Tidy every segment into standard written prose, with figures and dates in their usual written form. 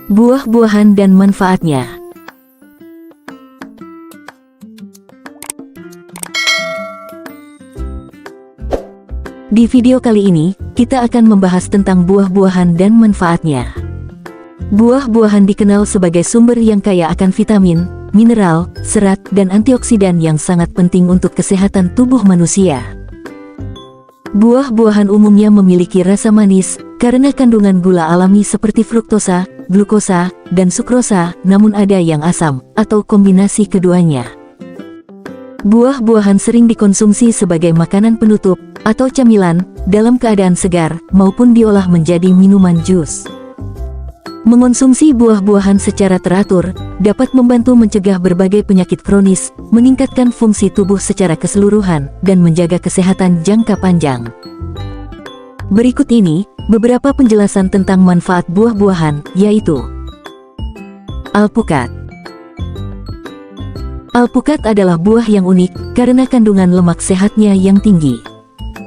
Buah-buahan dan manfaatnya. Di video kali ini, kita akan membahas tentang buah-buahan dan manfaatnya. Buah-buahan dikenal sebagai sumber yang kaya akan vitamin, mineral, serat, dan antioksidan yang sangat penting untuk kesehatan tubuh manusia. Buah-buahan umumnya memiliki rasa manis, karena kandungan gula alami seperti fruktosa, glukosa, dan sukrosa, namun ada yang asam, atau kombinasi keduanya. Buah-buahan sering dikonsumsi sebagai makanan penutup, atau camilan, dalam keadaan segar, maupun diolah menjadi minuman jus. Mengonsumsi buah-buahan secara teratur, dapat membantu mencegah berbagai penyakit kronis, meningkatkan fungsi tubuh secara keseluruhan, dan menjaga kesehatan jangka panjang. Berikut ini, beberapa penjelasan tentang manfaat buah-buahan, yaitu alpukat. Alpukat adalah buah yang unik, karena kandungan lemak sehatnya yang tinggi.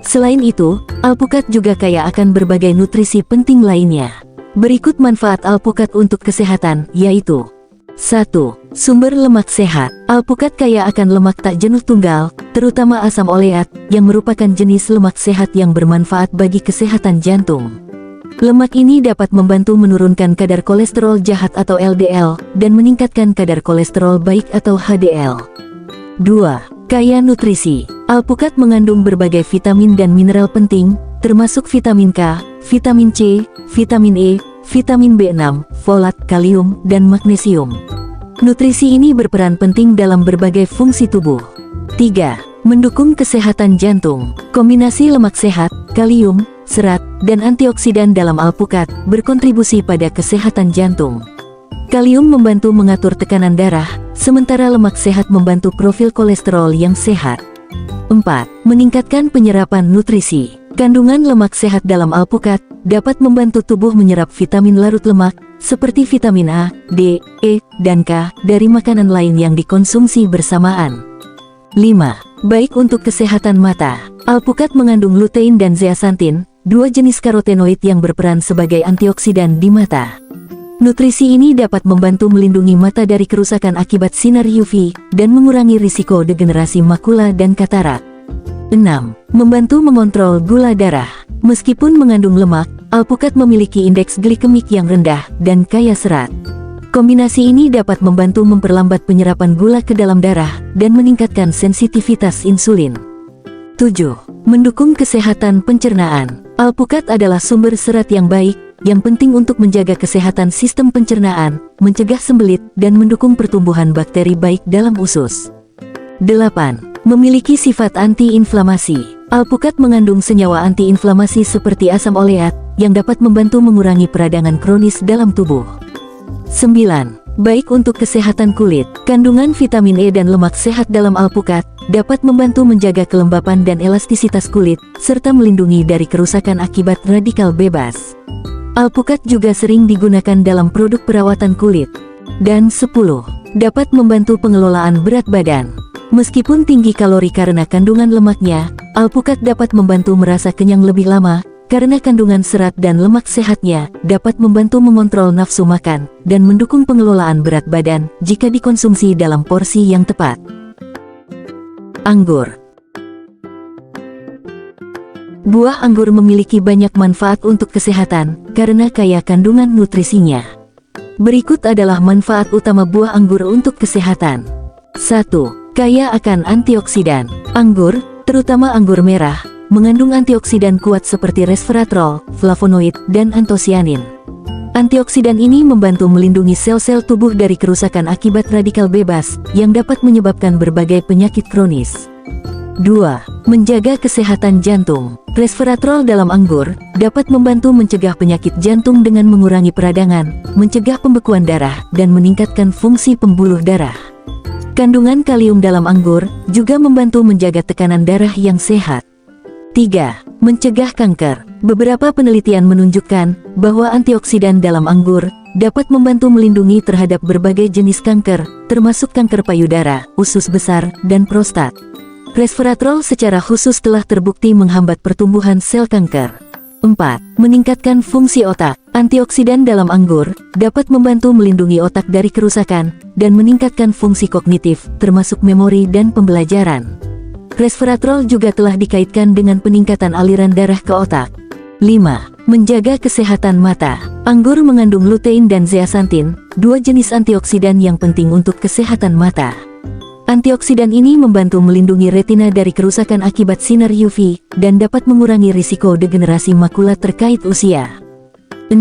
Selain itu, alpukat juga kaya akan berbagai nutrisi penting lainnya. Berikut manfaat alpukat untuk kesehatan, yaitu 1. Sumber lemak sehat. Alpukat kaya akan lemak tak jenuh tunggal, terutama asam oleat, yang merupakan jenis lemak sehat yang bermanfaat bagi kesehatan jantung. Lemak ini dapat membantu menurunkan kadar kolesterol jahat atau LDL, dan meningkatkan kadar kolesterol baik atau HDL. 2. Kaya nutrisi. Alpukat mengandung berbagai vitamin dan mineral penting, termasuk vitamin K, vitamin C, vitamin E, vitamin B6, folat, kalium, dan magnesium. Nutrisi ini berperan penting dalam berbagai fungsi tubuh. 3. Mendukung kesehatan jantung. Kombinasi lemak sehat, kalium, serat, dan antioksidan dalam alpukat berkontribusi pada kesehatan jantung. Kalium membantu mengatur tekanan darah, sementara lemak sehat membantu profil kolesterol yang sehat. 4. Meningkatkan penyerapan nutrisi. Kandungan lemak sehat dalam alpukat dapat membantu tubuh menyerap vitamin larut lemak, seperti vitamin A, D, E, dan K, dari makanan lain yang dikonsumsi bersamaan. 5. Baik untuk kesehatan mata. Alpukat mengandung lutein dan zeaxanthin, dua jenis karotenoid yang berperan sebagai antioksidan di mata. Nutrisi ini dapat membantu melindungi mata dari kerusakan akibat sinar UV, dan mengurangi risiko degenerasi makula dan katarak. 6. Membantu mengontrol gula darah. Meskipun mengandung lemak, alpukat memiliki indeks glikemik yang rendah, dan kaya serat. Kombinasi ini dapat membantu memperlambat penyerapan gula ke dalam darah, dan meningkatkan sensitivitas insulin. 7. Mendukung kesehatan pencernaan. Alpukat adalah sumber serat yang baik, yang penting untuk menjaga kesehatan sistem pencernaan, mencegah sembelit, dan mendukung pertumbuhan bakteri baik dalam usus. 8. Memiliki sifat anti-inflamasi. Alpukat mengandung senyawa anti-inflamasi seperti asam oleat, yang dapat membantu mengurangi peradangan kronis dalam tubuh. 9. Baik untuk kesehatan kulit. Kandungan vitamin E dan lemak sehat dalam alpukat dapat membantu menjaga kelembapan dan elastisitas kulit, serta melindungi dari kerusakan akibat radikal bebas. Alpukat juga sering digunakan dalam produk perawatan kulit. Dan 10. Dapat membantu pengelolaan berat badan. Meskipun tinggi kalori karena kandungan lemaknya, alpukat dapat membantu merasa kenyang lebih lama, karena kandungan serat dan lemak sehatnya dapat membantu mengontrol nafsu makan, dan mendukung pengelolaan berat badan jika dikonsumsi dalam porsi yang tepat. Anggur. Buah anggur memiliki banyak manfaat untuk kesehatan, karena kaya kandungan nutrisinya. Berikut adalah manfaat utama buah anggur untuk kesehatan. 1. Kaya akan antioksidan. Anggur, terutama anggur merah, mengandung antioksidan kuat seperti resveratrol, flavonoid, dan antosianin. Antioksidan ini membantu melindungi sel-sel tubuh dari kerusakan akibat radikal bebas, yang dapat menyebabkan berbagai penyakit kronis. 2. Menjaga kesehatan jantung. Resveratrol dalam anggur dapat membantu mencegah penyakit jantung dengan mengurangi peradangan, mencegah pembekuan darah, dan meningkatkan fungsi pembuluh darah. Kandungan kalium dalam anggur juga membantu menjaga tekanan darah yang sehat. 3. Mencegah kanker. Beberapa penelitian menunjukkan bahwa antioksidan dalam anggur dapat membantu melindungi terhadap berbagai jenis kanker, termasuk kanker payudara, usus besar, dan prostat. Resveratrol secara khusus telah terbukti menghambat pertumbuhan sel kanker. 4. Meningkatkan fungsi otak. Antioksidan dalam anggur dapat membantu melindungi otak dari kerusakan dan meningkatkan fungsi kognitif, termasuk memori dan pembelajaran. Resveratrol juga telah dikaitkan dengan peningkatan aliran darah ke otak. 5. Menjaga kesehatan mata. Anggur mengandung lutein dan zeaxanthin, dua jenis antioksidan yang penting untuk kesehatan mata. Antioksidan ini membantu melindungi retina dari kerusakan akibat sinar UV dan dapat mengurangi risiko degenerasi makula terkait usia. 6.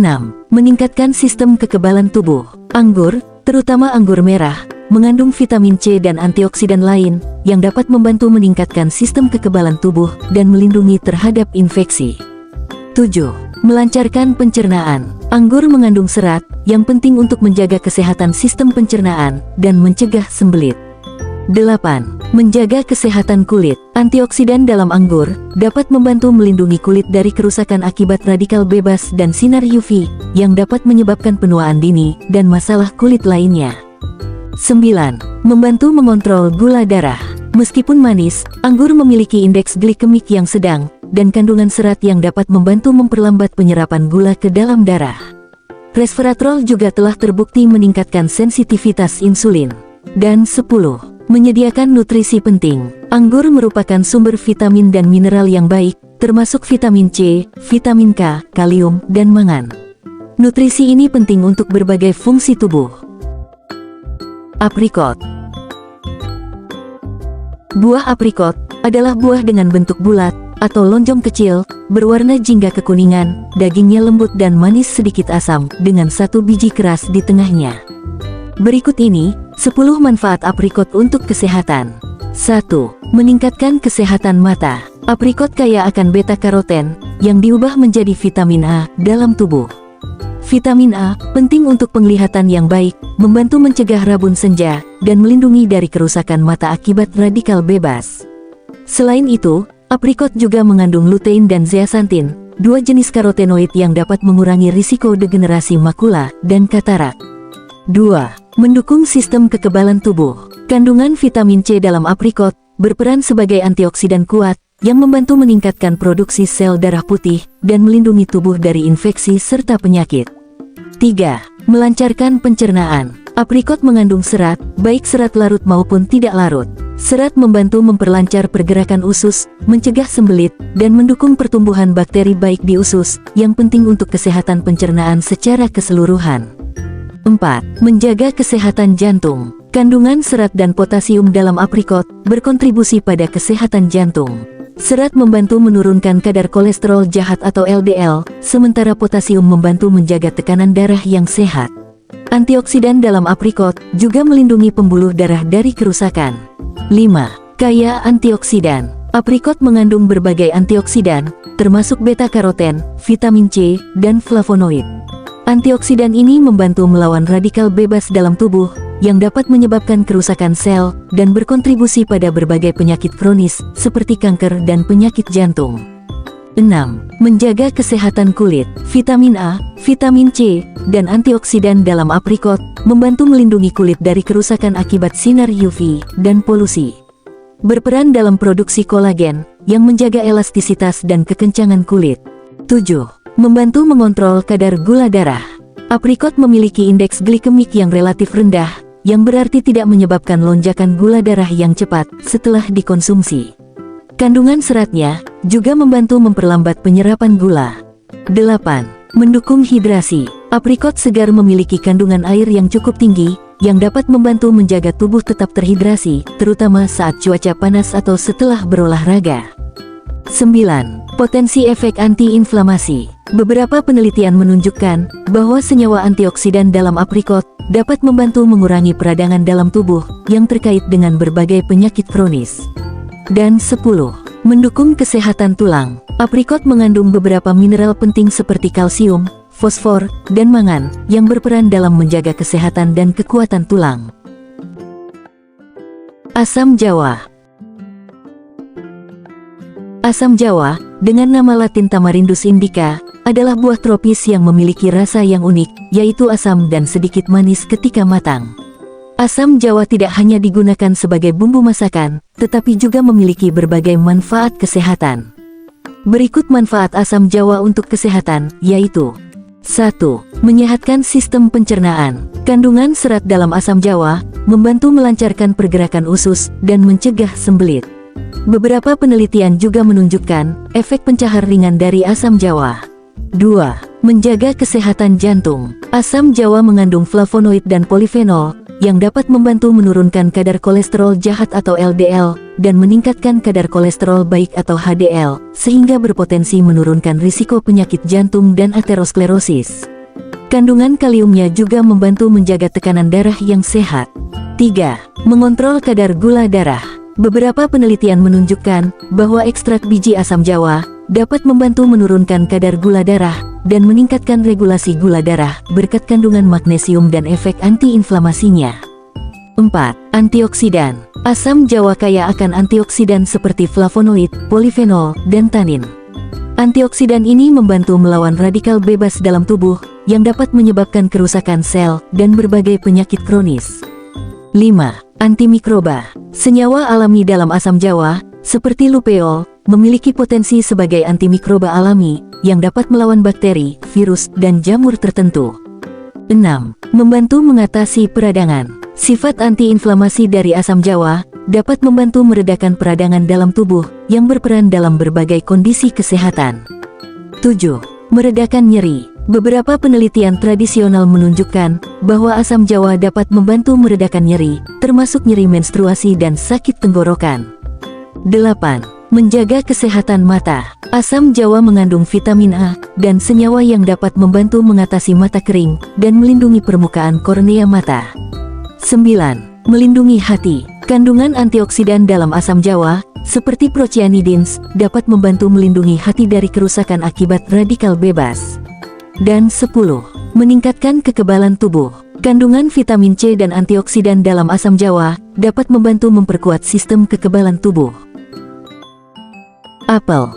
Meningkatkan sistem kekebalan tubuh. Anggur, terutama anggur merah, mengandung vitamin C dan antioksidan lain yang dapat membantu meningkatkan sistem kekebalan tubuh dan melindungi terhadap infeksi. 7. Melancarkan pencernaan. Anggur mengandung serat yang penting untuk menjaga kesehatan sistem pencernaan dan mencegah sembelit. 8. Menjaga kesehatan kulit. Antioksidan dalam anggur dapat membantu melindungi kulit dari kerusakan akibat radikal bebas dan sinar UV yang dapat menyebabkan penuaan dini dan masalah kulit lainnya. 9. Membantu mengontrol gula darah. Meskipun manis, anggur memiliki indeks glikemik yang sedang dan kandungan serat yang dapat membantu memperlambat penyerapan gula ke dalam darah. Resveratrol juga telah terbukti meningkatkan sensitivitas insulin. Dan 10. Menyediakan nutrisi penting. Anggur merupakan sumber vitamin dan mineral yang baik, termasuk vitamin C, vitamin K, kalium, dan mangan. Nutrisi ini penting untuk berbagai fungsi tubuh. Aprikot. Buah aprikot adalah buah dengan bentuk bulat atau lonjong kecil, berwarna jingga kekuningan, dagingnya lembut dan manis sedikit asam, dengan satu biji keras di tengahnya. Berikut ini 10 manfaat aprikot untuk kesehatan. 1. Meningkatkan kesehatan mata. Aprikot kaya akan beta-karoten yang diubah menjadi vitamin A dalam tubuh. Vitamin A penting untuk penglihatan yang baik, membantu mencegah rabun senja, dan melindungi dari kerusakan mata akibat radikal bebas. Selain itu, aprikot juga mengandung lutein dan zeaxanthin, dua jenis karotenoid yang dapat mengurangi risiko degenerasi makula dan katarak. 2. Mendukung sistem kekebalan tubuh. Kandungan vitamin C dalam aprikot berperan sebagai antioksidan kuat yang membantu meningkatkan produksi sel darah putih dan melindungi tubuh dari infeksi serta penyakit. 3. Melancarkan pencernaan. Aprikot mengandung serat, baik serat larut maupun tidak larut. Serat membantu memperlancar pergerakan usus, mencegah sembelit, dan mendukung pertumbuhan bakteri baik di usus, yang penting untuk kesehatan pencernaan secara keseluruhan. 4. Menjaga kesehatan jantung. Kandungan serat dan potasium dalam aprikot berkontribusi pada kesehatan jantung. Serat membantu menurunkan kadar kolesterol jahat atau LDL, sementara potasium membantu menjaga tekanan darah yang sehat. Antioksidan dalam aprikot juga melindungi pembuluh darah dari kerusakan. 5. Kaya antioksidan. Aprikot mengandung berbagai antioksidan, termasuk beta-karoten, vitamin C, dan flavonoid. Antioksidan ini membantu melawan radikal bebas dalam tubuh, yang dapat menyebabkan kerusakan sel, dan berkontribusi pada berbagai penyakit kronis, seperti kanker dan penyakit jantung. 6. Menjaga kesehatan kulit. Vitamin A, vitamin C, dan antioksidan dalam aprikot, membantu melindungi kulit dari kerusakan akibat sinar UV, dan polusi. Berperan dalam produksi kolagen, yang menjaga elastisitas dan kekencangan kulit. 7. Membantu mengontrol kadar gula darah. Aprikot memiliki indeks glikemik yang relatif rendah, yang berarti tidak menyebabkan lonjakan gula darah yang cepat setelah dikonsumsi. Kandungan seratnya juga membantu memperlambat penyerapan gula. 8. Mendukung hidrasi. Aprikot segar memiliki kandungan air yang cukup tinggi, yang dapat membantu menjaga tubuh tetap terhidrasi, terutama saat cuaca panas atau setelah berolahraga. 9. Potensi efek anti-inflamasi. Beberapa penelitian menunjukkan bahwa senyawa antioksidan dalam aprikot dapat membantu mengurangi peradangan dalam tubuh yang terkait dengan berbagai penyakit kronis. Dan 10. Mendukung kesehatan tulang. Aprikot mengandung beberapa mineral penting seperti kalsium, fosfor, dan mangan yang berperan dalam menjaga kesehatan dan kekuatan tulang. Asam jawa. Asam jawa, dengan nama latin Tamarindus indica, adalah buah tropis yang memiliki rasa yang unik, yaitu asam dan sedikit manis ketika matang. Asam jawa tidak hanya digunakan sebagai bumbu masakan, tetapi juga memiliki berbagai manfaat kesehatan. Berikut manfaat asam jawa untuk kesehatan, yaitu 1. Menyehatkan sistem pencernaan. Kandungan serat dalam asam jawa membantu melancarkan pergerakan usus dan mencegah sembelit. Beberapa penelitian juga menunjukkan efek pencahar ringan dari asam jawa. 2. Menjaga kesehatan jantung. Asam jawa mengandung flavonoid dan polifenol yang dapat membantu menurunkan kadar kolesterol jahat atau LDL dan meningkatkan kadar kolesterol baik atau HDL, sehingga berpotensi menurunkan risiko penyakit jantung dan aterosklerosis. Kandungan kaliumnya juga membantu menjaga tekanan darah yang sehat. 3. Mengontrol kadar gula darah. Beberapa penelitian menunjukkan bahwa ekstrak biji asam jawa dapat membantu menurunkan kadar gula darah dan meningkatkan regulasi gula darah berkat kandungan magnesium dan efek antiinflamasinya. 4. Antioksidan. Asam jawa kaya akan antioksidan seperti flavonoid, polifenol, dan tanin. Antioksidan ini membantu melawan radikal bebas dalam tubuh yang dapat menyebabkan kerusakan sel dan berbagai penyakit kronis. 5. Antimikroba. Senyawa alami dalam asam jawa, seperti lupeol, memiliki potensi sebagai antimikroba alami yang dapat melawan bakteri, virus, dan jamur tertentu. 6. Membantu mengatasi peradangan. Sifat antiinflamasi dari asam jawa dapat membantu meredakan peradangan dalam tubuh yang berperan dalam berbagai kondisi kesehatan. 7. Meredakan nyeri. Beberapa penelitian tradisional menunjukkan bahwa asam jawa dapat membantu meredakan nyeri, termasuk nyeri menstruasi dan sakit tenggorokan. 8. Menjaga kesehatan mata. Asam jawa mengandung vitamin A dan senyawa yang dapat membantu mengatasi mata kering dan melindungi permukaan kornea mata. 9. Melindungi hati. Kandungan antioksidan dalam asam jawa, seperti procyanidins, dapat membantu melindungi hati dari kerusakan akibat radikal bebas. Dan 10. Meningkatkan kekebalan tubuh. Kandungan vitamin C dan antioksidan dalam asam jawa dapat membantu memperkuat sistem kekebalan tubuh. Apel.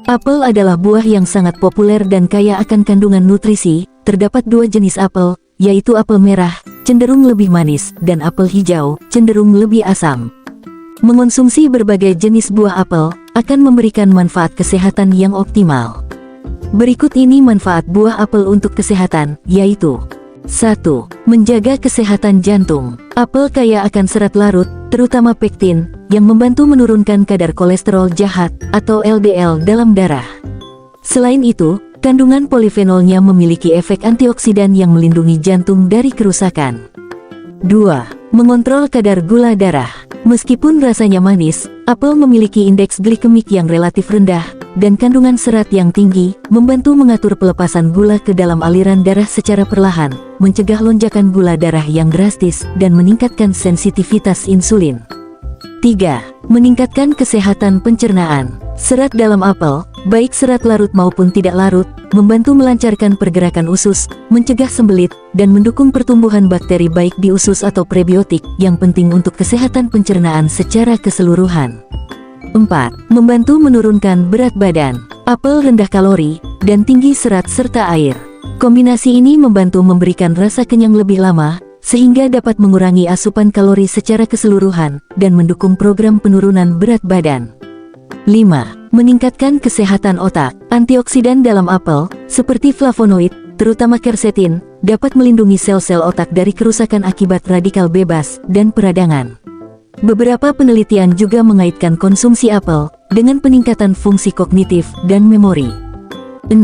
Apel adalah buah yang sangat populer dan kaya akan kandungan nutrisi. Terdapat dua jenis apel, yaitu apel merah, cenderung lebih manis, dan apel hijau, cenderung lebih asam. Mengonsumsi berbagai jenis buah apel akan memberikan manfaat kesehatan yang optimal. Berikut ini manfaat buah apel untuk kesehatan, yaitu 1. Menjaga kesehatan jantung. Apel kaya akan serat larut, terutama pektin, yang membantu menurunkan kadar kolesterol jahat atau LDL dalam darah. Selain itu, kandungan polifenolnya memiliki efek antioksidan yang melindungi jantung dari kerusakan. 2. Mengontrol kadar gula darah. Meskipun rasanya manis, apel memiliki indeks glikemik yang relatif rendah, dan kandungan serat yang tinggi, membantu mengatur pelepasan gula ke dalam aliran darah secara perlahan, mencegah lonjakan gula darah yang drastis, dan meningkatkan sensitivitas insulin. 3. Meningkatkan kesehatan pencernaan. Serat dalam apel, baik serat larut maupun tidak larut, membantu melancarkan pergerakan usus, mencegah sembelit, dan mendukung pertumbuhan bakteri baik di usus atau prebiotik, yang penting untuk kesehatan pencernaan secara keseluruhan. 4. Membantu menurunkan berat badan. Apel rendah kalori, dan tinggi serat serta air. Kombinasi ini membantu memberikan rasa kenyang lebih lama, sehingga dapat mengurangi asupan kalori secara keseluruhan, dan mendukung program penurunan berat badan. 5. Meningkatkan kesehatan otak. Antioksidan dalam apel, seperti flavonoid, terutama quercetin, dapat melindungi sel-sel otak dari kerusakan akibat radikal bebas dan peradangan. Beberapa penelitian juga mengaitkan konsumsi apel dengan peningkatan fungsi kognitif dan memori. 6.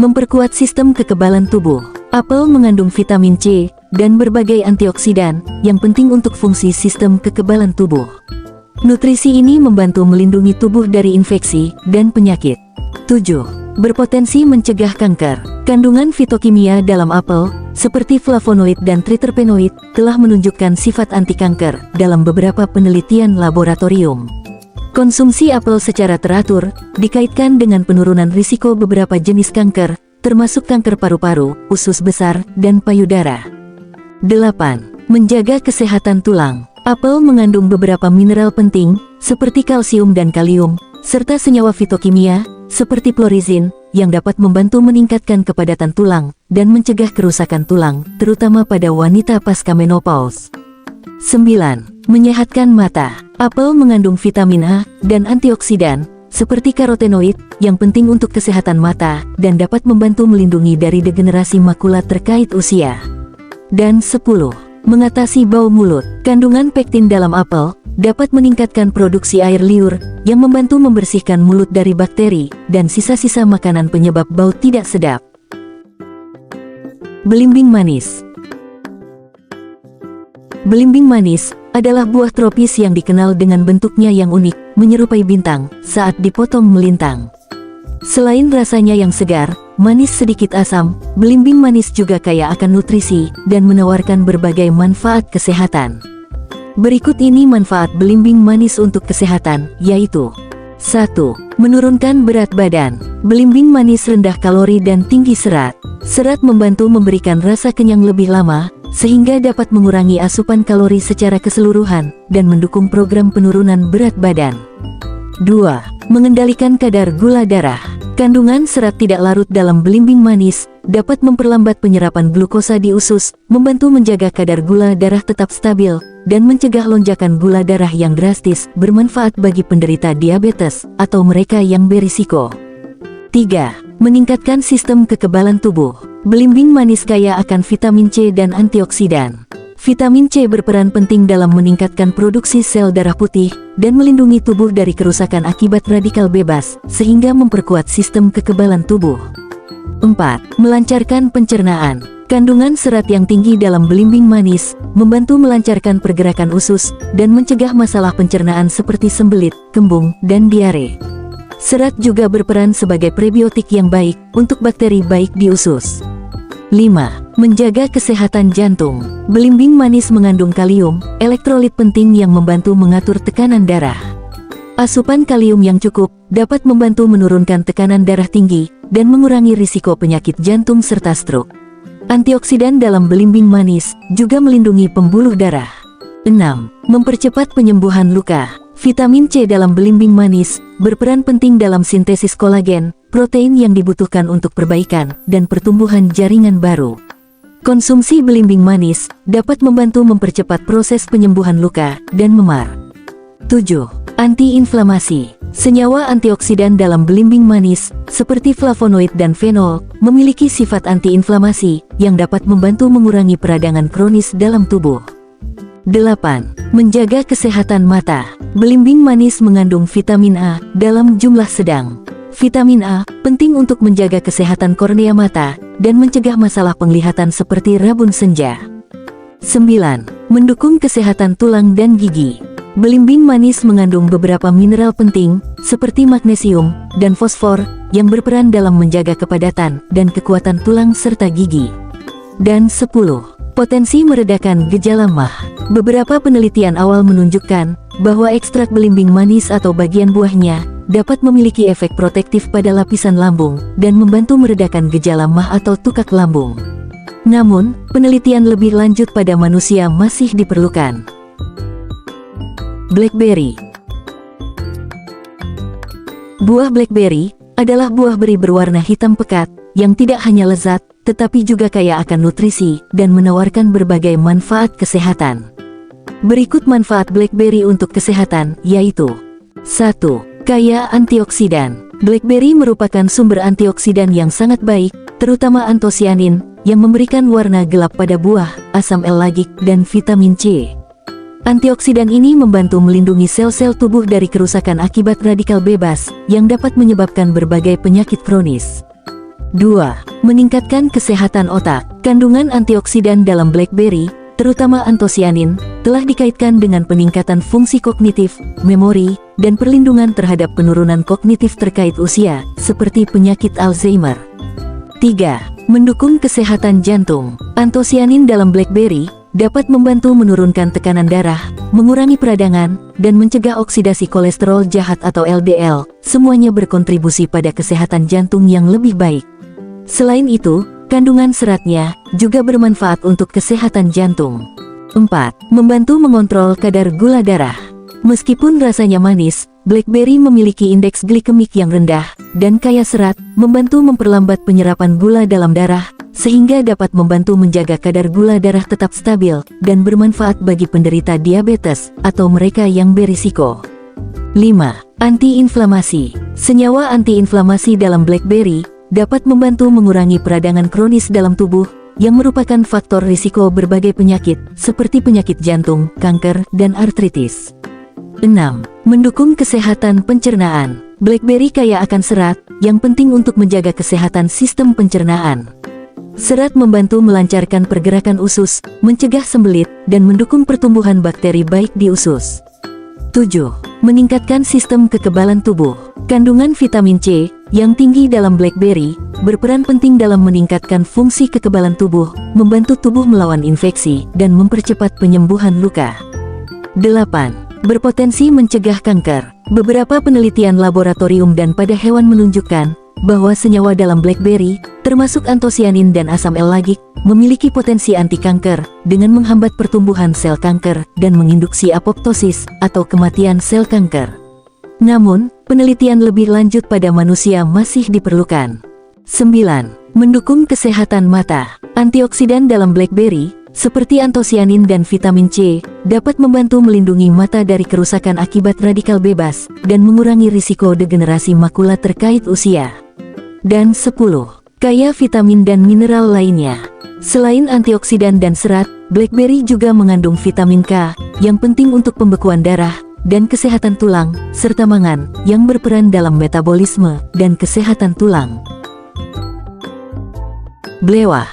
Memperkuat sistem kekebalan tubuh. Apel mengandung vitamin C dan berbagai antioksidan yang penting untuk fungsi sistem kekebalan tubuh. Nutrisi ini membantu melindungi tubuh dari infeksi dan penyakit. 7. Berpotensi mencegah kanker. Kandungan fitokimia dalam apel, seperti flavonoid dan triterpenoid, telah menunjukkan sifat anti-kanker dalam beberapa penelitian laboratorium. Konsumsi apel secara teratur dikaitkan dengan penurunan risiko beberapa jenis kanker, termasuk kanker paru-paru, usus besar, dan payudara. 8. Menjaga kesehatan tulang. Apel mengandung beberapa mineral penting, seperti kalsium dan kalium, serta senyawa fitokimia, seperti florizin, yang dapat membantu meningkatkan kepadatan tulang, dan mencegah kerusakan tulang, terutama pada wanita pasca menopause. 9. Menyehatkan mata. Apel mengandung vitamin A dan antioksidan, seperti karotenoid, yang penting untuk kesehatan mata, dan dapat membantu melindungi dari degenerasi makula terkait usia. Dan 10. Mengatasi bau mulut. Kandungan pektin dalam apel dapat meningkatkan produksi air liur, yang membantu membersihkan mulut dari bakteri, dan sisa-sisa makanan penyebab bau tidak sedap. Belimbing manis. Belimbing manis adalah buah tropis yang dikenal dengan bentuknya yang unik, menyerupai bintang, saat dipotong melintang. Selain rasanya yang segar, manis sedikit asam, belimbing manis juga kaya akan nutrisi, dan menawarkan berbagai manfaat kesehatan. Berikut ini manfaat belimbing manis untuk kesehatan, yaitu 1. Menurunkan berat badan. Belimbing manis rendah kalori dan tinggi serat. Serat membantu memberikan rasa kenyang lebih lama, sehingga dapat mengurangi asupan kalori secara keseluruhan, dan mendukung program penurunan berat badan. 2. Mengendalikan kadar gula darah. Kandungan serat tidak larut dalam belimbing manis dapat memperlambat penyerapan glukosa di usus, membantu menjaga kadar gula darah tetap stabil, dan mencegah lonjakan gula darah yang drastis, bermanfaat bagi penderita diabetes atau mereka yang berisiko. 3. Meningkatkan sistem kekebalan tubuh. Belimbing manis kaya akan vitamin C dan antioksidan. Vitamin C berperan penting dalam meningkatkan produksi sel darah putih dan melindungi tubuh dari kerusakan akibat radikal bebas, sehingga memperkuat sistem kekebalan tubuh. 4. Melancarkan pencernaan. Kandungan serat yang tinggi dalam belimbing manis membantu melancarkan pergerakan usus dan mencegah masalah pencernaan seperti sembelit, kembung, dan diare. Serat juga berperan sebagai prebiotik yang baik untuk bakteri baik di usus. 5. Menjaga kesehatan jantung. Belimbing manis mengandung kalium, elektrolit penting yang membantu mengatur tekanan darah. Asupan kalium yang cukup dapat membantu menurunkan tekanan darah tinggi dan mengurangi risiko penyakit jantung serta stroke. Antioksidan dalam belimbing manis juga melindungi pembuluh darah. 6. Mempercepat penyembuhan luka. Vitamin C dalam belimbing manis berperan penting dalam sintesis kolagen, protein yang dibutuhkan untuk perbaikan dan pertumbuhan jaringan baru. Konsumsi belimbing manis dapat membantu mempercepat proses penyembuhan luka dan memar. 7. Antiinflamasi. Senyawa antioksidan dalam belimbing manis, seperti flavonoid dan fenol, memiliki sifat antiinflamasi yang dapat membantu mengurangi peradangan kronis dalam tubuh. 8. Menjaga kesehatan mata. Belimbing manis mengandung vitamin A dalam jumlah sedang. Vitamin A penting untuk menjaga kesehatan kornea mata dan mencegah masalah penglihatan seperti rabun senja. 9. Mendukung kesehatan tulang dan gigi. Belimbing manis mengandung beberapa mineral penting seperti magnesium dan fosfor yang berperan dalam menjaga kepadatan dan kekuatan tulang serta gigi. Dan 10. Potensi meredakan gejala MAH. Beberapa penelitian awal menunjukkan bahwa ekstrak belimbing manis atau bagian buahnya dapat memiliki efek protektif pada lapisan lambung dan membantu meredakan gejala MAH atau tukak lambung. Namun, penelitian lebih lanjut pada manusia masih diperlukan. Blackberry. Buah blackberry adalah buah beri berwarna hitam pekat yang tidak hanya lezat, tetapi juga kaya akan nutrisi dan menawarkan berbagai manfaat kesehatan. Berikut manfaat blackberry untuk kesehatan, yaitu 1. Kaya antioksidan. Blackberry merupakan sumber antioksidan yang sangat baik, terutama antosianin, yang memberikan warna gelap pada buah, asam L-lagik, dan vitamin C. Antioksidan ini membantu melindungi sel-sel tubuh dari kerusakan akibat radikal bebas, yang dapat menyebabkan berbagai penyakit kronis. 2. Meningkatkan kesehatan otak. Kandungan antioksidan dalam blackberry, terutama antosianin, telah dikaitkan dengan peningkatan fungsi kognitif, memori, dan perlindungan terhadap penurunan kognitif terkait usia, seperti penyakit Alzheimer. 3. Mendukung kesehatan jantung. Antosianin dalam blackberry dapat membantu menurunkan tekanan darah, mengurangi peradangan, dan mencegah oksidasi kolesterol jahat atau LDL, semuanya berkontribusi pada kesehatan jantung yang lebih baik. Selain itu, kandungan seratnya juga bermanfaat untuk kesehatan jantung. 4. Membantu mengontrol kadar gula darah. Meskipun rasanya manis, BlackBerry memiliki indeks glikemik yang rendah dan kaya serat, membantu memperlambat penyerapan gula dalam darah, sehingga dapat membantu menjaga kadar gula darah tetap stabil dan bermanfaat bagi penderita diabetes atau mereka yang berisiko. 5. Antiinflamasi. Senyawa antiinflamasi dalam BlackBerry dapat membantu mengurangi peradangan kronis dalam tubuh, yang merupakan faktor risiko berbagai penyakit, seperti penyakit jantung, kanker, dan artritis. 6. Mendukung kesehatan pencernaan. BlackBerry kaya akan serat, yang penting untuk menjaga kesehatan sistem pencernaan. Serat membantu melancarkan pergerakan usus, mencegah sembelit, dan mendukung pertumbuhan bakteri baik di usus. 7. Meningkatkan sistem kekebalan tubuh. Kandungan vitamin C yang tinggi dalam BlackBerry berperan penting dalam meningkatkan fungsi kekebalan tubuh, membantu tubuh melawan infeksi, dan mempercepat penyembuhan luka. 8. Berpotensi mencegah kanker. Beberapa penelitian laboratorium dan pada hewan menunjukkan bahwa senyawa dalam BlackBerry, termasuk antosianin dan asam L-lagik, memiliki potensi anti-kanker dengan menghambat pertumbuhan sel kanker dan menginduksi apoptosis atau kematian sel kanker. Namun, penelitian lebih lanjut pada manusia masih diperlukan. 9. Mendukung kesehatan mata. Antioksidan dalam BlackBerry, seperti antosianin dan vitamin C, dapat membantu melindungi mata dari kerusakan akibat radikal bebas dan mengurangi risiko degenerasi makula terkait usia. Dan 10. Kaya vitamin dan mineral lainnya. Selain antioksidan dan serat, BlackBerry juga mengandung vitamin K, yang penting untuk pembekuan darah dan kesehatan tulang, serta mangan, yang berperan dalam metabolisme dan kesehatan tulang. Blewah.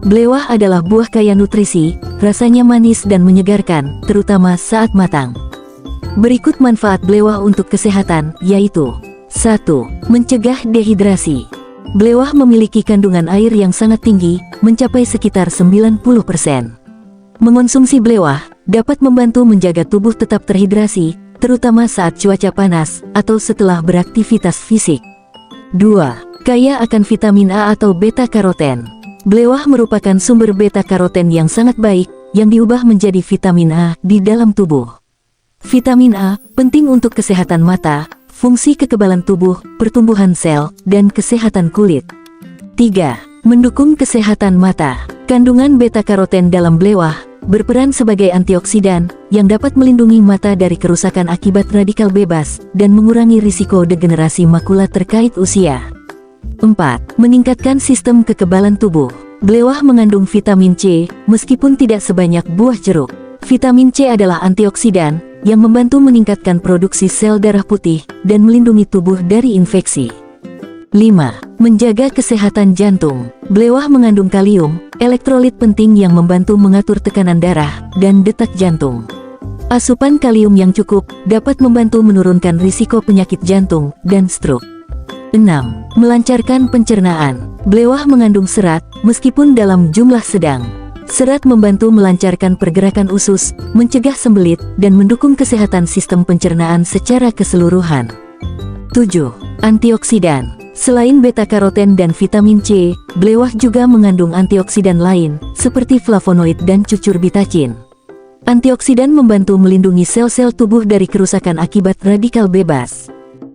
Blewah adalah buah kaya nutrisi, rasanya manis dan menyegarkan, terutama saat matang. Berikut manfaat blewah untuk kesehatan, yaitu 1. Mencegah dehidrasi. Blewah memiliki kandungan air yang sangat tinggi, mencapai sekitar 90%. Mengonsumsi blewah dapat membantu menjaga tubuh tetap terhidrasi, terutama saat cuaca panas atau setelah beraktivitas fisik. 2. Kaya akan vitamin A atau beta-karoten. Blewah merupakan sumber beta-karoten yang sangat baik, yang diubah menjadi vitamin A di dalam tubuh. Vitamin A penting untuk kesehatan mata, fungsi kekebalan tubuh, pertumbuhan sel, dan kesehatan kulit. 3. Mendukung kesehatan mata. Kandungan beta-karoten dalam blewah berperan sebagai antioksidan yang dapat melindungi mata dari kerusakan akibat radikal bebas dan mengurangi risiko degenerasi makula terkait usia. 4. Meningkatkan sistem kekebalan tubuh. Blewah mengandung vitamin C, meskipun tidak sebanyak buah jeruk. Vitamin C adalah antioksidan yang membantu meningkatkan produksi sel darah putih dan melindungi tubuh dari infeksi. 5. Menjaga kesehatan jantung. Blewah mengandung kalium, elektrolit penting yang membantu mengatur tekanan darah dan detak jantung. Asupan kalium yang cukup dapat membantu menurunkan risiko penyakit jantung dan stroke. 6. Melancarkan pencernaan. Blewah mengandung serat, meskipun dalam jumlah sedang. Serat membantu melancarkan pergerakan usus, mencegah sembelit, dan mendukung kesehatan sistem pencernaan secara keseluruhan. 7. Antioksidan. Selain beta-karoten dan vitamin C, blewah juga mengandung antioksidan lain, seperti flavonoid dan cucurbitacin. Antioksidan membantu melindungi sel-sel tubuh dari kerusakan akibat radikal bebas.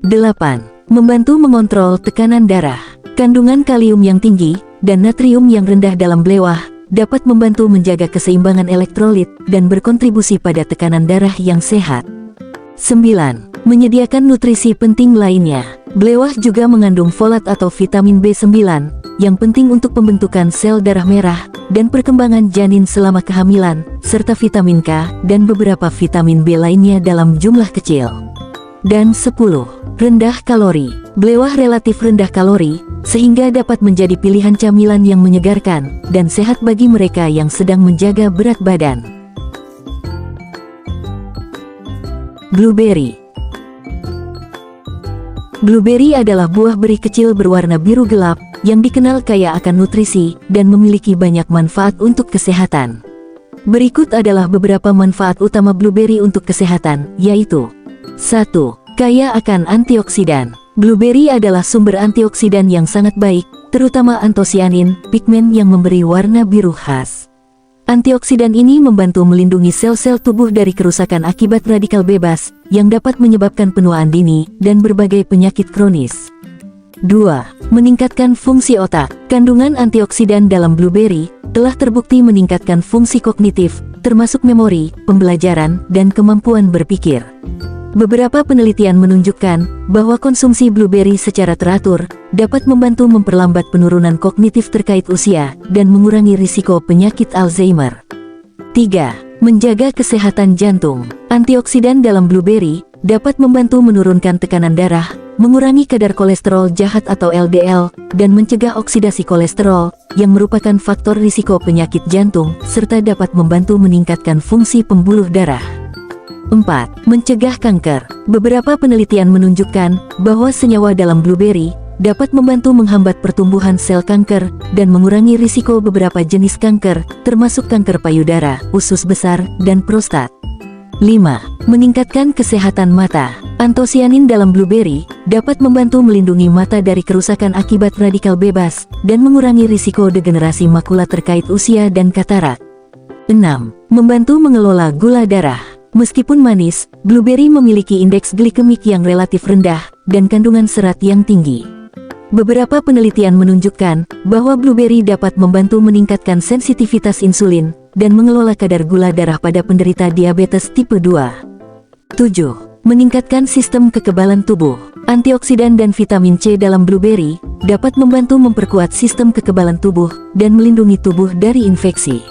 8. Membantu mengontrol tekanan darah. Kandungan kalium yang tinggi dan natrium yang rendah dalam blewah dapat membantu menjaga keseimbangan elektrolit dan berkontribusi pada tekanan darah yang sehat. 9. Menyediakan nutrisi penting lainnya. Blewah juga mengandung folat atau vitamin B9 yang penting untuk pembentukan sel darah merah dan perkembangan janin selama kehamilan, serta vitamin K dan beberapa vitamin B lainnya dalam jumlah kecil. Dan 10. Rendah kalori. Blewah relatif rendah kalori, sehingga dapat menjadi pilihan camilan yang menyegarkan dan sehat bagi mereka yang sedang menjaga berat badan. Blueberry. Blueberry adalah buah beri kecil berwarna biru gelap yang dikenal kaya akan nutrisi dan memiliki banyak manfaat untuk kesehatan. Berikut adalah beberapa manfaat utama blueberry untuk kesehatan, yaitu 1. Kaya akan antioksidan. Blueberry adalah sumber antioksidan yang sangat baik, terutama antosianin, pigmen yang memberi warna biru khas. Antioksidan ini membantu melindungi sel-sel tubuh dari kerusakan akibat radikal bebas, yang dapat menyebabkan penuaan dini dan berbagai penyakit kronis. 2. Meningkatkan fungsi otak. Kandungan antioksidan dalam blueberry telah terbukti meningkatkan fungsi kognitif, termasuk memori, pembelajaran, dan kemampuan berpikir. Beberapa penelitian menunjukkan bahwa konsumsi blueberry secara teratur dapat membantu memperlambat penurunan kognitif terkait usia dan mengurangi risiko penyakit Alzheimer. 3. Menjaga kesehatan jantung. Antioksidan dalam blueberry dapat membantu menurunkan tekanan darah, mengurangi kadar kolesterol jahat atau LDL, dan mencegah oksidasi kolesterol, yang merupakan faktor risiko penyakit jantung, serta dapat membantu meningkatkan fungsi pembuluh darah. 4. Mencegah kanker. Beberapa penelitian menunjukkan bahwa senyawa dalam blueberry dapat membantu menghambat pertumbuhan sel kanker dan mengurangi risiko beberapa jenis kanker, termasuk kanker payudara, usus besar, dan prostat. 5. Meningkatkan kesehatan mata. Antosianin dalam blueberry dapat membantu melindungi mata dari kerusakan akibat radikal bebas dan mengurangi risiko degenerasi makula terkait usia dan katarak. 6. Membantu mengelola gula darah. Meskipun manis, blueberry memiliki indeks glikemik yang relatif rendah dan kandungan serat yang tinggi. Beberapa penelitian menunjukkan bahwa blueberry dapat membantu meningkatkan sensitivitas insulin dan mengelola kadar gula darah pada penderita diabetes tipe 2. 7. Meningkatkan sistem kekebalan tubuh. Antioksidan dan vitamin C dalam blueberry dapat membantu memperkuat sistem kekebalan tubuh dan melindungi tubuh dari infeksi.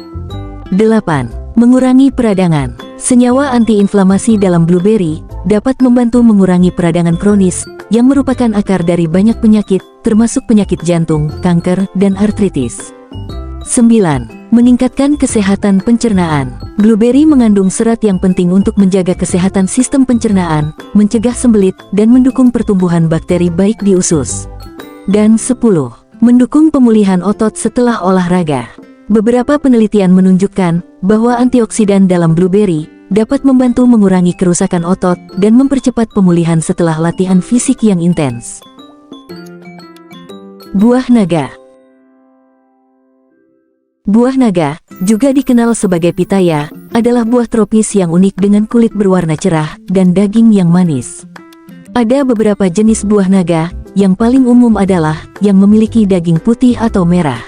8. Mengurangi peradangan. Senyawa antiinflamasi dalam blueberry dapat membantu mengurangi peradangan kronis, yang merupakan akar dari banyak penyakit, termasuk penyakit jantung, kanker, dan artritis. 9. Meningkatkan kesehatan pencernaan. Blueberry mengandung serat yang penting untuk menjaga kesehatan sistem pencernaan, mencegah sembelit, dan mendukung pertumbuhan bakteri baik di usus. Dan 10. Mendukung pemulihan otot setelah olahraga. Beberapa penelitian menunjukkan bahwa antioksidan dalam blueberry dapat membantu mengurangi kerusakan otot dan mempercepat pemulihan setelah latihan fisik yang intens. Buah naga. Buah naga, juga dikenal sebagai pitaya, adalah buah tropis yang unik dengan kulit berwarna cerah dan daging yang manis. Ada beberapa jenis buah naga, yang paling umum adalah yang memiliki daging putih atau merah.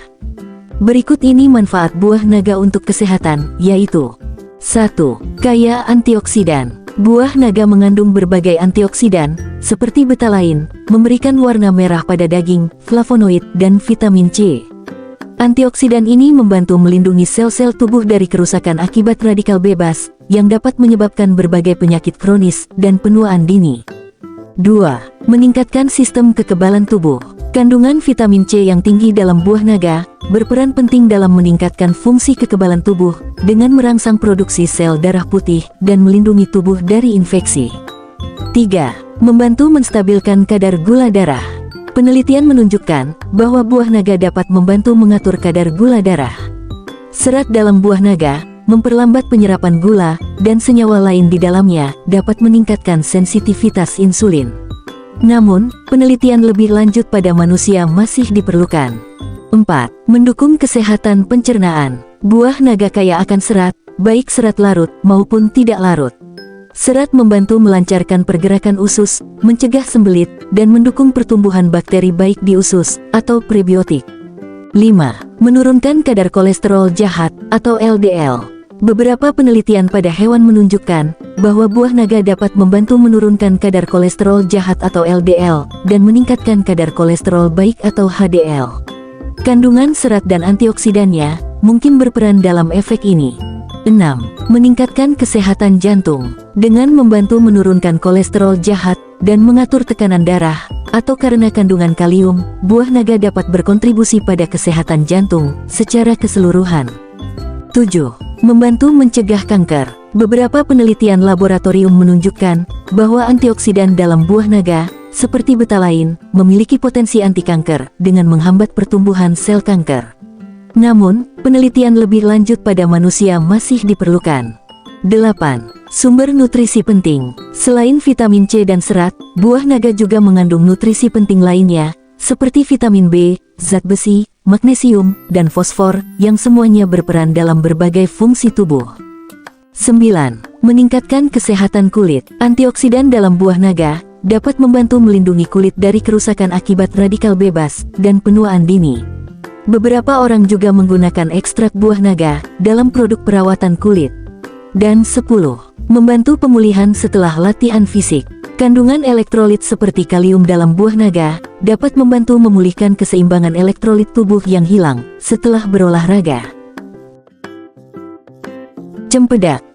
Berikut ini manfaat buah naga untuk kesehatan, yaitu 1. Kaya antioksidan. Buah naga mengandung berbagai antioksidan, seperti betalain, memberikan warna merah pada daging, flavonoid, dan vitamin C. Antioksidan ini membantu melindungi sel-sel tubuh dari kerusakan akibat radikal bebas, yang dapat menyebabkan berbagai penyakit kronis dan penuaan dini. 2. Meningkatkan sistem kekebalan tubuh. Kandungan vitamin C yang tinggi dalam buah naga berperan penting dalam meningkatkan fungsi kekebalan tubuh dengan merangsang produksi sel darah putih dan melindungi tubuh dari infeksi. 3. Membantu menstabilkan kadar gula darah. Penelitian menunjukkan bahwa buah naga dapat membantu mengatur kadar gula darah. Serat dalam buah naga memperlambat penyerapan gula, dan senyawa lain di dalamnya dapat meningkatkan sensitivitas insulin. Namun, penelitian lebih lanjut pada manusia masih diperlukan. 4. Mendukung kesehatan pencernaan. Buah naga kaya akan serat, baik serat larut maupun tidak larut. Serat membantu melancarkan pergerakan usus, mencegah sembelit, dan mendukung pertumbuhan bakteri baik di usus, atau prebiotik. 5. Menurunkan kadar kolesterol jahat, atau LDL. Beberapa penelitian pada hewan menunjukkan bahwa buah naga dapat membantu menurunkan kadar kolesterol jahat atau LDL, dan meningkatkan kadar kolesterol baik atau HDL. Kandungan serat dan antioksidannya mungkin berperan dalam efek ini. 6. Meningkatkan kesehatan jantung. Dengan membantu menurunkan kolesterol jahat dan mengatur tekanan darah, atau karena kandungan kalium, buah naga dapat berkontribusi pada kesehatan jantung secara keseluruhan. 7. Membantu mencegah kanker. Beberapa penelitian laboratorium menunjukkan bahwa antioksidan dalam buah naga, seperti betalain, memiliki potensi anti kanker dengan menghambat pertumbuhan sel kanker. Namun, penelitian lebih lanjut pada manusia masih diperlukan. 8. Sumber nutrisi penting. Selain vitamin C dan serat, buah naga juga mengandung nutrisi penting lainnya, seperti vitamin B, zat besi, magnesium, dan fosfor, yang semuanya berperan dalam berbagai fungsi tubuh. 9. Meningkatkan kesehatan kulit. Antioksidan dalam buah naga dapat membantu melindungi kulit dari kerusakan akibat radikal bebas dan penuaan dini. Beberapa orang juga menggunakan ekstrak buah naga dalam produk perawatan kulit. Dan 10. Membantu pemulihan setelah latihan fisik. Kandungan elektrolit seperti kalium dalam buah naga dapat membantu memulihkan keseimbangan elektrolit tubuh yang hilang setelah berolahraga. Cempedak.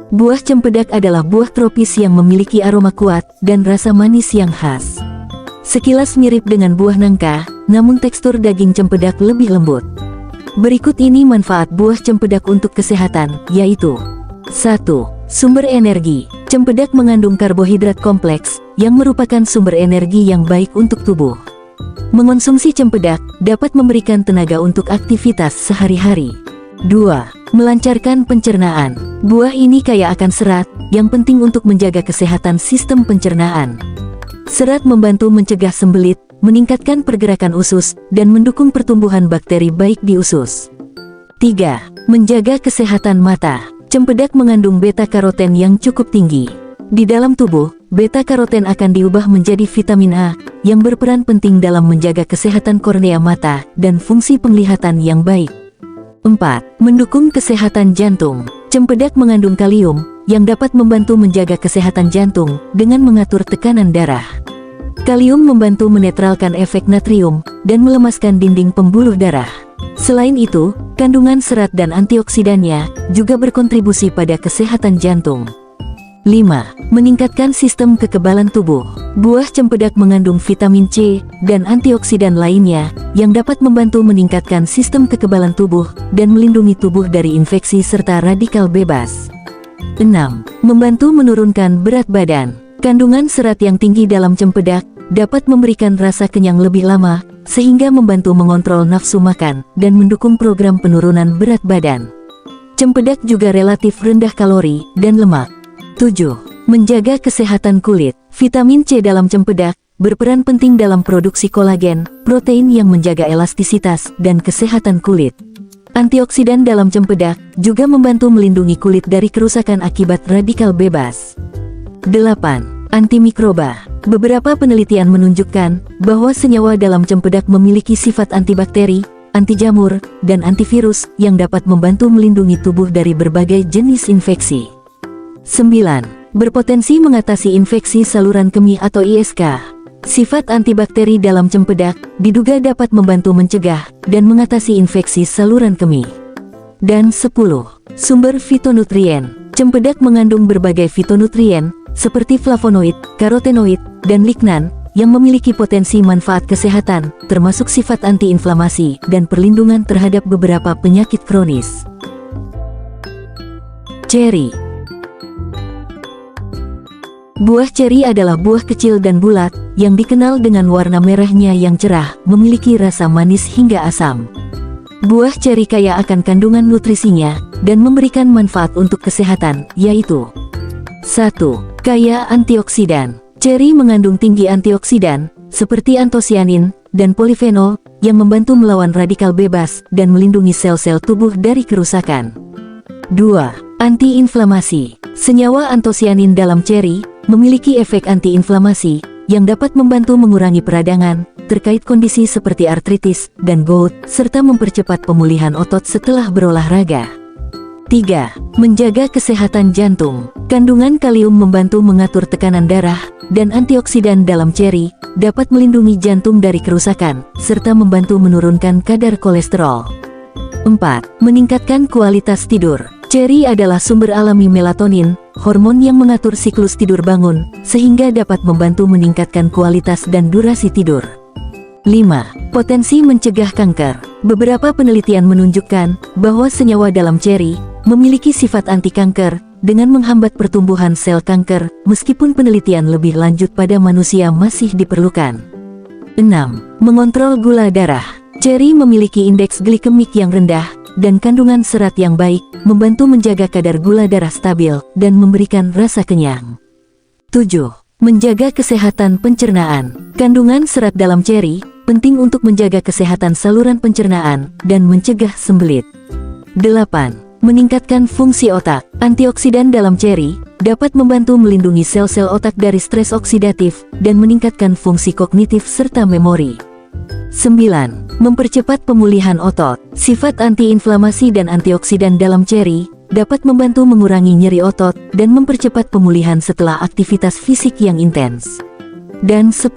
Buah cempedak adalah buah tropis yang memiliki aroma kuat dan rasa manis yang khas. Sekilas mirip dengan buah nangka, namun tekstur daging cempedak lebih lembut. Berikut ini manfaat buah cempedak untuk kesehatan, yaitu 1. Sumber energi. Cempedak mengandung karbohidrat kompleks, yang merupakan sumber energi yang baik untuk tubuh. Mengonsumsi cempedak dapat memberikan tenaga untuk aktivitas sehari-hari. 2. Melancarkan pencernaan. Buah ini kaya akan serat, yang penting untuk menjaga kesehatan sistem pencernaan. Serat membantu mencegah sembelit, meningkatkan pergerakan usus, dan mendukung pertumbuhan bakteri baik di usus. 3. Menjaga kesehatan mata. Cempedak mengandung beta-karoten yang cukup tinggi. Di dalam tubuh, beta-karoten akan diubah menjadi vitamin A, yang berperan penting dalam menjaga kesehatan kornea mata dan fungsi penglihatan yang baik. 4. Mendukung kesehatan jantung. Cempedak mengandung kalium, yang dapat membantu menjaga kesehatan jantung dengan mengatur tekanan darah. Kalium membantu menetralkan efek natrium dan melemaskan dinding pembuluh darah. Selain itu, kandungan serat dan antioksidannya juga berkontribusi pada kesehatan jantung. 5. Meningkatkan sistem kekebalan tubuh. Buah cempedak mengandung vitamin C dan antioksidan lainnya yang dapat membantu meningkatkan sistem kekebalan tubuh dan melindungi tubuh dari infeksi serta radikal bebas. 6. Membantu menurunkan berat badan. Kandungan serat yang tinggi dalam cempedak dapat memberikan rasa kenyang lebih lama, sehingga membantu mengontrol nafsu makan dan mendukung program penurunan berat badan. Cempedak juga relatif rendah kalori dan lemak. 7. Menjaga kesehatan kulit. Vitamin C dalam cempedak berperan penting dalam produksi kolagen, protein yang menjaga elastisitas dan kesehatan kulit. Antioksidan dalam cempedak juga membantu melindungi kulit dari kerusakan akibat radikal bebas. 8. Antimikroba. Beberapa penelitian menunjukkan bahwa senyawa dalam cempedak memiliki sifat antibakteri, anti jamur, dan antivirus yang dapat membantu melindungi tubuh dari berbagai jenis infeksi. 9. Berpotensi mengatasi infeksi saluran kemih atau ISK. Sifat antibakteri dalam cempedak diduga dapat membantu mencegah dan mengatasi infeksi saluran kemih. Dan 10. Sumber fitonutrien. Cempedak mengandung berbagai fitonutrien seperti flavonoid, karotenoid, dan lignan yang memiliki potensi manfaat kesehatan, termasuk sifat antiinflamasi dan perlindungan terhadap beberapa penyakit kronis. Ceri. Buah ceri adalah buah kecil dan bulat, yang dikenal dengan warna merahnya yang cerah, memiliki rasa manis hingga asam. Buah ceri kaya akan kandungan nutrisinya, dan memberikan manfaat untuk kesehatan, yaitu 1. Kaya antioksidan. Ceri mengandung tinggi antioksidan, seperti antosianin, dan polifenol, yang membantu melawan radikal bebas, dan melindungi sel-sel tubuh dari kerusakan. 2. Antiinflamasi. Senyawa antosianin dalam ceri memiliki efek antiinflamasi yang dapat membantu mengurangi peradangan terkait kondisi seperti artritis dan gout, serta mempercepat pemulihan otot setelah berolahraga. 3. Menjaga kesehatan jantung. Kandungan kalium membantu mengatur tekanan darah, dan antioksidan dalam ceri dapat melindungi jantung dari kerusakan, serta membantu menurunkan kadar kolesterol. 4. Meningkatkan kualitas tidur. Ceri adalah sumber alami melatonin, hormon yang mengatur siklus tidur bangun, sehingga dapat membantu meningkatkan kualitas dan durasi tidur. 5. Potensi mencegah kanker. Beberapa penelitian menunjukkan bahwa senyawa dalam ceri memiliki sifat anti-kanker dengan menghambat pertumbuhan sel kanker, meskipun penelitian lebih lanjut pada manusia masih diperlukan. 6. Mengontrol gula darah. Ceri memiliki indeks glikemik yang rendah dan kandungan serat yang baik, membantu menjaga kadar gula darah stabil dan memberikan rasa kenyang. 7. Menjaga kesehatan pencernaan. Kandungan serat dalam ceri penting untuk menjaga kesehatan saluran pencernaan dan mencegah sembelit. 8. Meningkatkan fungsi otak. Antioksidan dalam ceri dapat membantu melindungi sel-sel otak dari stres oksidatif dan meningkatkan fungsi kognitif serta memori. 9. Mempercepat pemulihan otot. Sifat antiinflamasi dan antioksidan dalam ceri dapat membantu mengurangi nyeri otot dan mempercepat pemulihan setelah aktivitas fisik yang intens. Dan 10.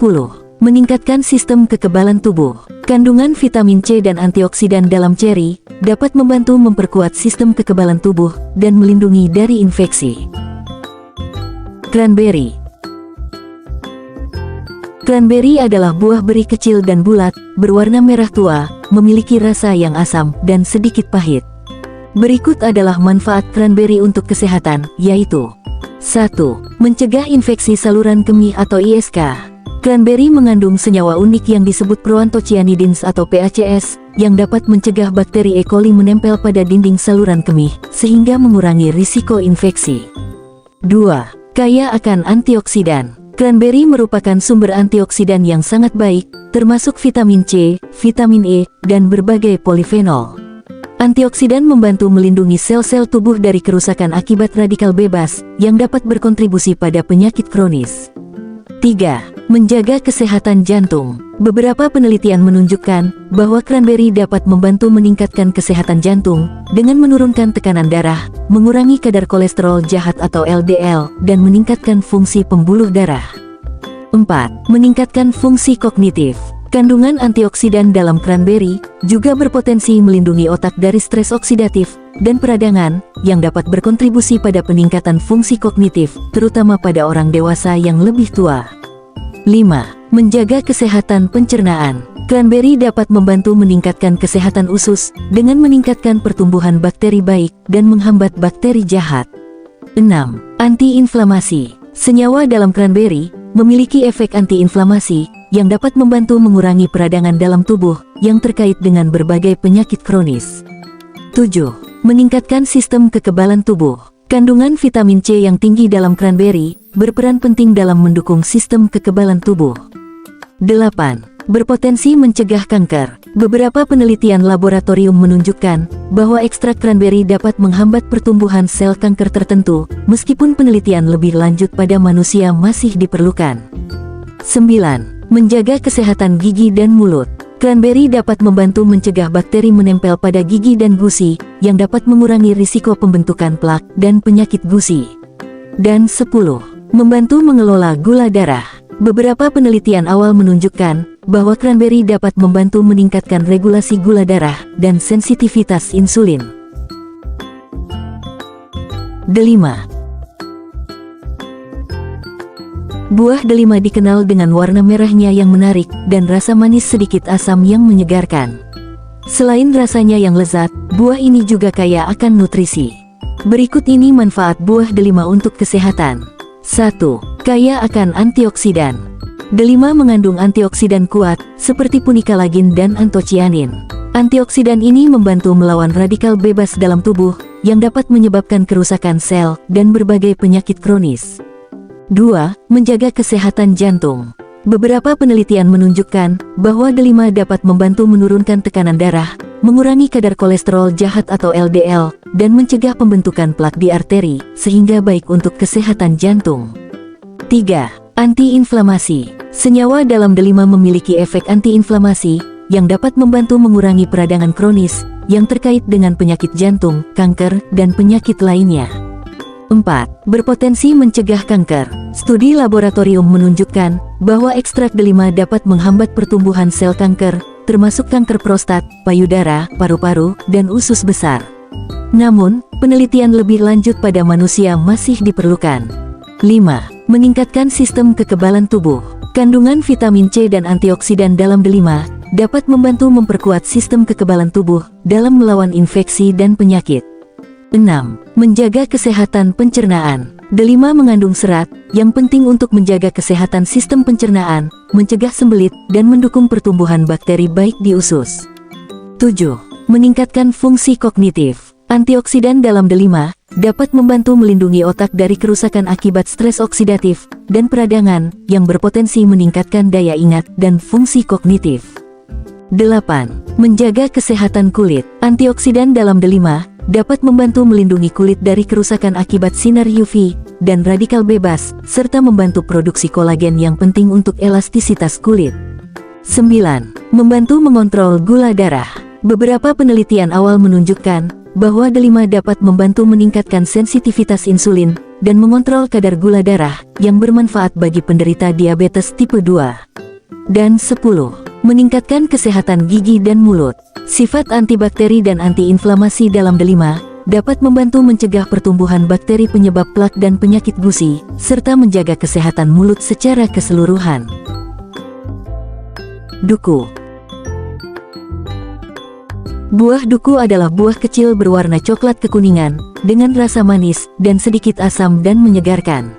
Meningkatkan sistem kekebalan tubuh. Kandungan vitamin C dan antioksidan dalam ceri dapat membantu memperkuat sistem kekebalan tubuh dan melindungi dari infeksi. Cranberry. Cranberry adalah buah beri kecil dan bulat, berwarna merah tua, memiliki rasa yang asam dan sedikit pahit. Berikut adalah manfaat cranberry untuk kesehatan, yaitu 1. Mencegah infeksi saluran kemih atau ISK. Cranberry mengandung senyawa unik yang disebut proanthocyanidins atau PACS, yang dapat mencegah bakteri E. coli menempel pada dinding saluran kemih, sehingga mengurangi risiko infeksi. 2. Kaya akan antioksidan. Cranberry merupakan sumber antioksidan yang sangat baik, termasuk vitamin C, vitamin E, dan berbagai polifenol. Antioksidan membantu melindungi sel-sel tubuh dari kerusakan akibat radikal bebas, yang dapat berkontribusi pada penyakit kronis. 3. Menjaga kesehatan jantung. Beberapa penelitian menunjukkan bahwa cranberry dapat membantu meningkatkan kesehatan jantung dengan menurunkan tekanan darah, mengurangi kadar kolesterol jahat atau LDL, dan meningkatkan fungsi pembuluh darah. 4. Meningkatkan fungsi kognitif. Kandungan antioksidan dalam cranberry juga berpotensi melindungi otak dari stres oksidatif dan peradangan, yang dapat berkontribusi pada peningkatan fungsi kognitif, terutama pada orang dewasa yang lebih tua. 5. Menjaga kesehatan pencernaan. Cranberry dapat membantu meningkatkan kesehatan usus dengan meningkatkan pertumbuhan bakteri baik dan menghambat bakteri jahat. 6. Antiinflamasi. Senyawa dalam cranberry memiliki efek antiinflamasi yang dapat membantu mengurangi peradangan dalam tubuh yang terkait dengan berbagai penyakit kronis. 7. Meningkatkan sistem kekebalan tubuh. Kandungan vitamin C yang tinggi dalam cranberry berperan penting dalam mendukung sistem kekebalan tubuh. 8. Berpotensi mencegah kanker. Beberapa penelitian laboratorium menunjukkan bahwa ekstrak cranberry dapat menghambat pertumbuhan sel kanker tertentu, meskipun penelitian lebih lanjut pada manusia masih diperlukan. 9. Menjaga kesehatan gigi dan mulut. Cranberry dapat membantu mencegah bakteri menempel pada gigi dan gusi, yang dapat mengurangi risiko pembentukan plak dan penyakit gusi. Dan 10. Membantu mengelola gula darah. Beberapa penelitian awal menunjukkan bahwa cranberry dapat membantu meningkatkan regulasi gula darah dan sensitivitas insulin. 5. Buah delima dikenal dengan warna merahnya yang menarik dan rasa manis sedikit asam yang menyegarkan. Selain rasanya yang lezat, buah ini juga kaya akan nutrisi. Berikut ini manfaat buah delima untuk kesehatan. 1. Kaya akan antioksidan. Delima mengandung antioksidan kuat, seperti punikalagin dan antocianin. Antioksidan ini membantu melawan radikal bebas dalam tubuh, yang dapat menyebabkan kerusakan sel dan berbagai penyakit kronis. 2. Menjaga kesehatan jantung. Beberapa penelitian menunjukkan bahwa delima dapat membantu menurunkan tekanan darah, mengurangi kadar kolesterol jahat atau LDL, dan mencegah pembentukan plak di arteri, sehingga baik untuk kesehatan jantung. 3. Antiinflamasi. Senyawa dalam delima memiliki efek antiinflamasi, yang dapat membantu mengurangi peradangan kronis, yang terkait dengan penyakit jantung, kanker, dan penyakit lainnya. 4. Berpotensi mencegah kanker. Studi laboratorium menunjukkan bahwa ekstrak delima dapat menghambat pertumbuhan sel kanker, termasuk kanker prostat, payudara, paru-paru, dan usus besar. Namun, penelitian lebih lanjut pada manusia masih diperlukan. 5. Meningkatkan sistem kekebalan tubuh. Kandungan vitamin C dan antioksidan dalam delima dapat membantu memperkuat sistem kekebalan tubuh dalam melawan infeksi dan penyakit. 6. Menjaga kesehatan pencernaan. Delima mengandung serat yang penting untuk menjaga kesehatan sistem pencernaan, mencegah sembelit, dan mendukung pertumbuhan bakteri baik di usus. 7. Meningkatkan fungsi kognitif. Antioksidan dalam delima dapat membantu melindungi otak dari kerusakan akibat stres oksidatif dan peradangan yang berpotensi meningkatkan daya ingat dan fungsi kognitif. 8. Menjaga kesehatan kulit. Antioksidan dalam delima dapat membantu melindungi kulit dari kerusakan akibat sinar UV dan radikal bebas, serta membantu produksi kolagen yang penting untuk elastisitas kulit. 9. Membantu mengontrol gula darah. Beberapa penelitian awal menunjukkan bahwa delima dapat membantu meningkatkan sensitivitas insulin dan mengontrol kadar gula darah yang bermanfaat bagi penderita diabetes tipe 2. Dan 10. Meningkatkan kesehatan gigi dan mulut. Sifat antibakteri dan antiinflamasi dalam delima dapat membantu mencegah pertumbuhan bakteri penyebab plak dan penyakit gusi, serta menjaga kesehatan mulut secara keseluruhan. Duku. Buah duku adalah buah kecil berwarna coklat kekuningan, dengan rasa manis dan sedikit asam dan menyegarkan.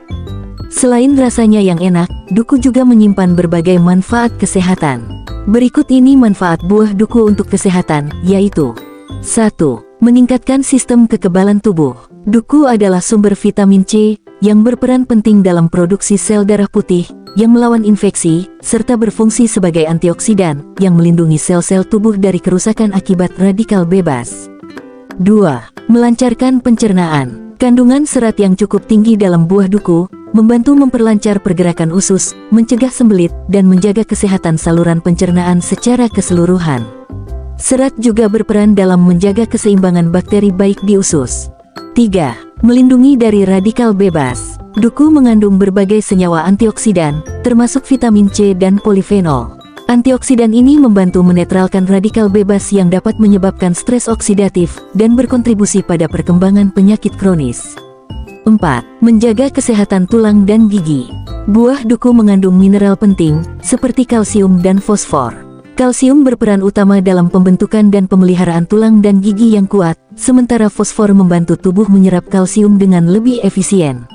Selain rasanya yang enak, duku juga menyimpan berbagai manfaat kesehatan. Berikut ini manfaat buah duku untuk kesehatan, yaitu 1. Meningkatkan sistem kekebalan tubuh. Duku adalah sumber vitamin C, yang berperan penting dalam produksi sel darah putih, yang melawan infeksi, serta berfungsi sebagai antioksidan, yang melindungi sel-sel tubuh dari kerusakan akibat radikal bebas. 2. Melancarkan pencernaan. Kandungan serat yang cukup tinggi dalam buah duku membantu memperlancar pergerakan usus, mencegah sembelit, dan menjaga kesehatan saluran pencernaan secara keseluruhan. Serat juga berperan dalam menjaga keseimbangan bakteri baik di usus. 3. Melindungi dari radikal bebas. Duku mengandung berbagai senyawa antioksidan, termasuk vitamin C dan polifenol. Antioksidan ini membantu menetralkan radikal bebas yang dapat menyebabkan stres oksidatif dan berkontribusi pada perkembangan penyakit kronis. 4. Menjaga kesehatan tulang dan gigi. Buah duku mengandung mineral penting, seperti kalsium dan fosfor. Kalsium berperan utama dalam pembentukan dan pemeliharaan tulang dan gigi yang kuat, sementara fosfor membantu tubuh menyerap kalsium dengan lebih efisien.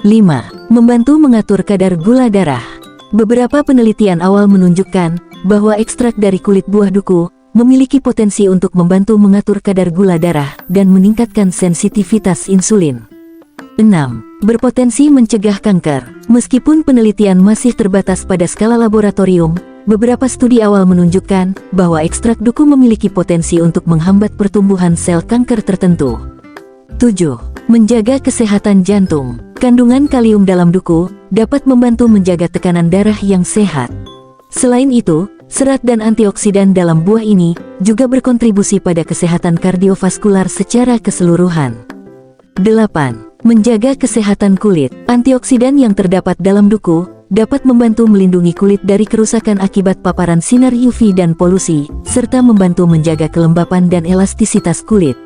5. Membantu mengatur kadar gula darah. Beberapa penelitian awal menunjukkan bahwa ekstrak dari kulit buah duku memiliki potensi untuk membantu mengatur kadar gula darah dan meningkatkan sensitivitas insulin. 6. Berpotensi mencegah kanker. Meskipun penelitian masih terbatas pada skala laboratorium, beberapa studi awal menunjukkan bahwa ekstrak duku memiliki potensi untuk menghambat pertumbuhan sel kanker tertentu. 7. Menjaga kesehatan jantung. Kandungan kalium dalam duku dapat membantu menjaga tekanan darah yang sehat. Selain itu, serat dan antioksidan dalam buah ini juga berkontribusi pada kesehatan kardiovaskular secara keseluruhan. 8. Menjaga kesehatan kulit. Antioksidan yang terdapat dalam duku dapat membantu melindungi kulit dari kerusakan akibat paparan sinar UV dan polusi, serta membantu menjaga kelembapan dan elastisitas kulit.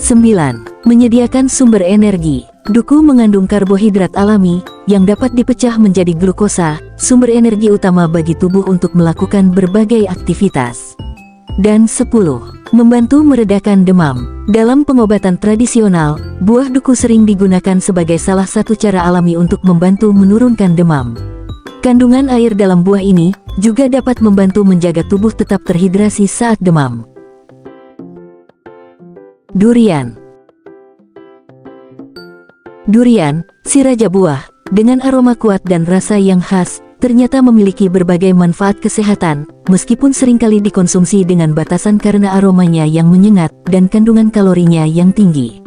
9. Menyediakan sumber energi. Duku mengandung karbohidrat alami yang dapat dipecah menjadi glukosa, sumber energi utama bagi tubuh untuk melakukan berbagai aktivitas. Dan 10. Membantu meredakan demam. Dalam pengobatan tradisional, buah duku sering digunakan sebagai salah satu cara alami untuk membantu menurunkan demam. Kandungan air dalam buah ini juga dapat membantu menjaga tubuh tetap terhidrasi saat demam. Durian. Durian, si raja buah, dengan aroma kuat dan rasa yang khas, ternyata memiliki berbagai manfaat kesehatan, meskipun seringkali dikonsumsi dengan batasan karena aromanya yang menyengat dan kandungan kalorinya yang tinggi.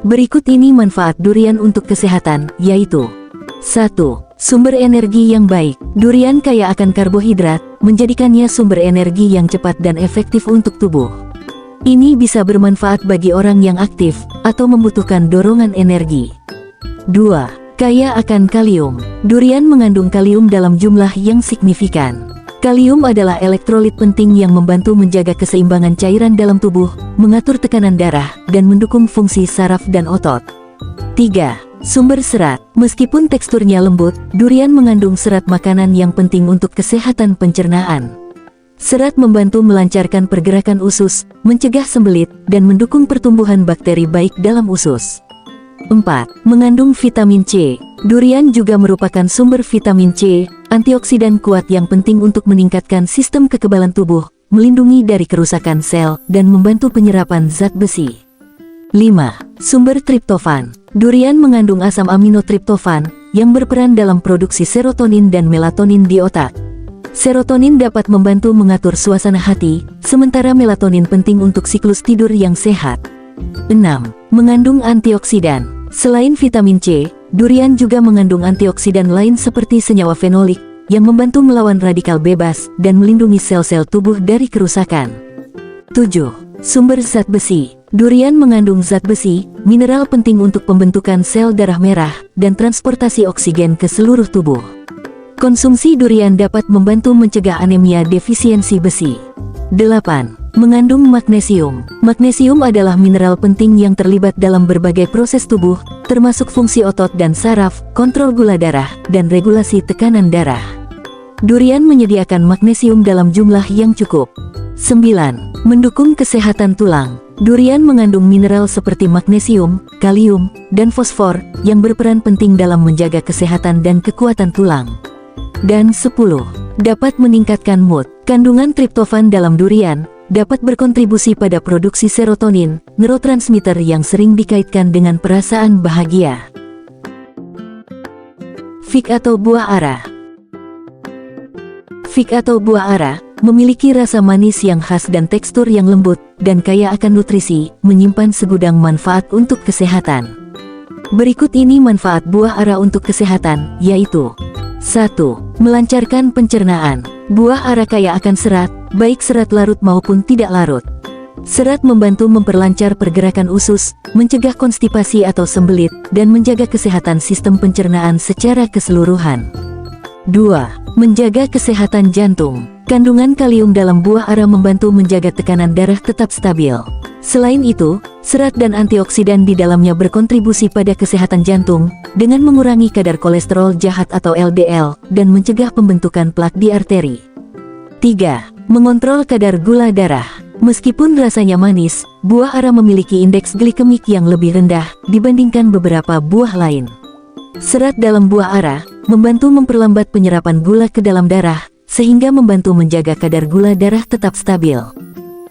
Berikut ini manfaat durian untuk kesehatan, yaitu 1. Sumber energi yang baik. Durian kaya akan karbohidrat, menjadikannya sumber energi yang cepat dan efektif untuk tubuh. Ini bisa bermanfaat bagi orang yang aktif atau membutuhkan dorongan energi. 2. Kaya akan kalium. Durian mengandung kalium dalam jumlah yang signifikan. Kalium adalah elektrolit penting yang membantu menjaga keseimbangan cairan dalam tubuh, mengatur tekanan darah, dan mendukung fungsi saraf dan otot. 3. Sumber serat. Meskipun teksturnya lembut, durian mengandung serat makanan yang penting untuk kesehatan pencernaan. Serat membantu melancarkan pergerakan usus, mencegah sembelit, dan mendukung pertumbuhan bakteri baik dalam usus. 4. Mengandung vitamin C. Durian juga merupakan sumber vitamin C, antioksidan kuat yang penting untuk meningkatkan sistem kekebalan tubuh, melindungi dari kerusakan sel, dan membantu penyerapan zat besi. 5. Sumber triptofan. Durian mengandung asam amino triptofan, yang berperan dalam produksi serotonin dan melatonin di otak. Serotonin dapat membantu mengatur suasana hati, sementara melatonin penting untuk siklus tidur yang sehat. 6. Mengandung antioksidan. Selain vitamin C, durian juga mengandung antioksidan lain seperti senyawa fenolik, yang membantu melawan radikal bebas dan melindungi sel-sel tubuh dari kerusakan. 7. Sumber zat besi. Durian mengandung zat besi, mineral penting untuk pembentukan sel darah merah dan transportasi oksigen ke seluruh tubuh. Konsumsi durian dapat membantu mencegah anemia defisiensi besi. 8. Mengandung magnesium. Magnesium adalah mineral penting yang terlibat dalam berbagai proses tubuh, termasuk fungsi otot dan saraf, kontrol gula darah, dan regulasi tekanan darah. Durian menyediakan magnesium dalam jumlah yang cukup. 9. Mendukung kesehatan tulang. Durian mengandung mineral seperti magnesium, kalium, dan fosfor, yang berperan penting dalam menjaga kesehatan dan kekuatan tulang. Dan 10. Dapat meningkatkan mood. Kandungan triptofan dalam durian dapat berkontribusi pada produksi serotonin, neurotransmitter yang sering dikaitkan dengan perasaan bahagia. Fig atau buah ara. Fig atau buah ara memiliki rasa manis yang khas dan tekstur yang lembut, dan kaya akan nutrisi, menyimpan segudang manfaat untuk kesehatan. Berikut ini manfaat buah ara untuk kesehatan, yaitu 1. Melancarkan pencernaan. Buah ara kaya akan serat, baik serat larut maupun tidak larut. Serat membantu memperlancar pergerakan usus, mencegah konstipasi atau sembelit, dan menjaga kesehatan sistem pencernaan secara keseluruhan. 2. Menjaga kesehatan jantung. Kandungan kalium dalam buah ara membantu menjaga tekanan darah tetap stabil. Selain itu, serat dan antioksidan di dalamnya berkontribusi pada kesehatan jantung, dengan mengurangi kadar kolesterol jahat atau LDL, dan mencegah pembentukan plak di arteri. 3. Mengontrol kadar gula darah. Meskipun rasanya manis, buah ara memiliki indeks glikemik yang lebih rendah dibandingkan beberapa buah lain. Serat dalam buah ara membantu memperlambat penyerapan gula ke dalam darah, sehingga membantu menjaga kadar gula darah tetap stabil.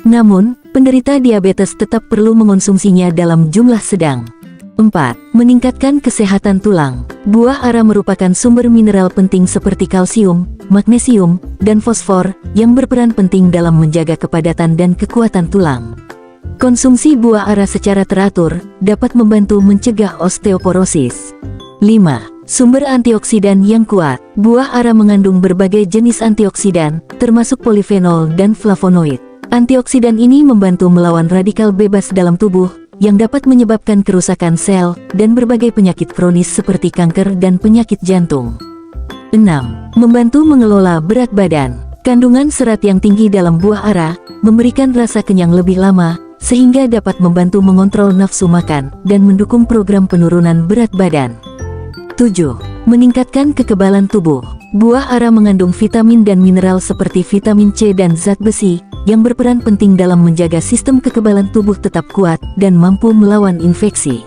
Namun, penderita diabetes tetap perlu mengonsumsinya dalam jumlah sedang. 4. Meningkatkan kesehatan tulang. Buah ara merupakan sumber mineral penting seperti kalsium, magnesium, dan fosfor, yang berperan penting dalam menjaga kepadatan dan kekuatan tulang. Konsumsi buah ara secara teratur dapat membantu mencegah osteoporosis. 5. Sumber antioksidan yang kuat. Buah ara mengandung berbagai jenis antioksidan, termasuk polifenol dan flavonoid. Antioksidan ini membantu melawan radikal bebas dalam tubuh, yang dapat menyebabkan kerusakan sel, dan berbagai penyakit kronis seperti kanker dan penyakit jantung. 6. Membantu mengelola berat badan. Kandungan serat yang tinggi dalam buah ara memberikan rasa kenyang lebih lama, sehingga dapat membantu mengontrol nafsu makan, dan mendukung program penurunan berat badan. 7. Meningkatkan kekebalan tubuh. Buah ara mengandung vitamin dan mineral seperti vitamin C dan zat besi, yang berperan penting dalam menjaga sistem kekebalan tubuh tetap kuat dan mampu melawan infeksi.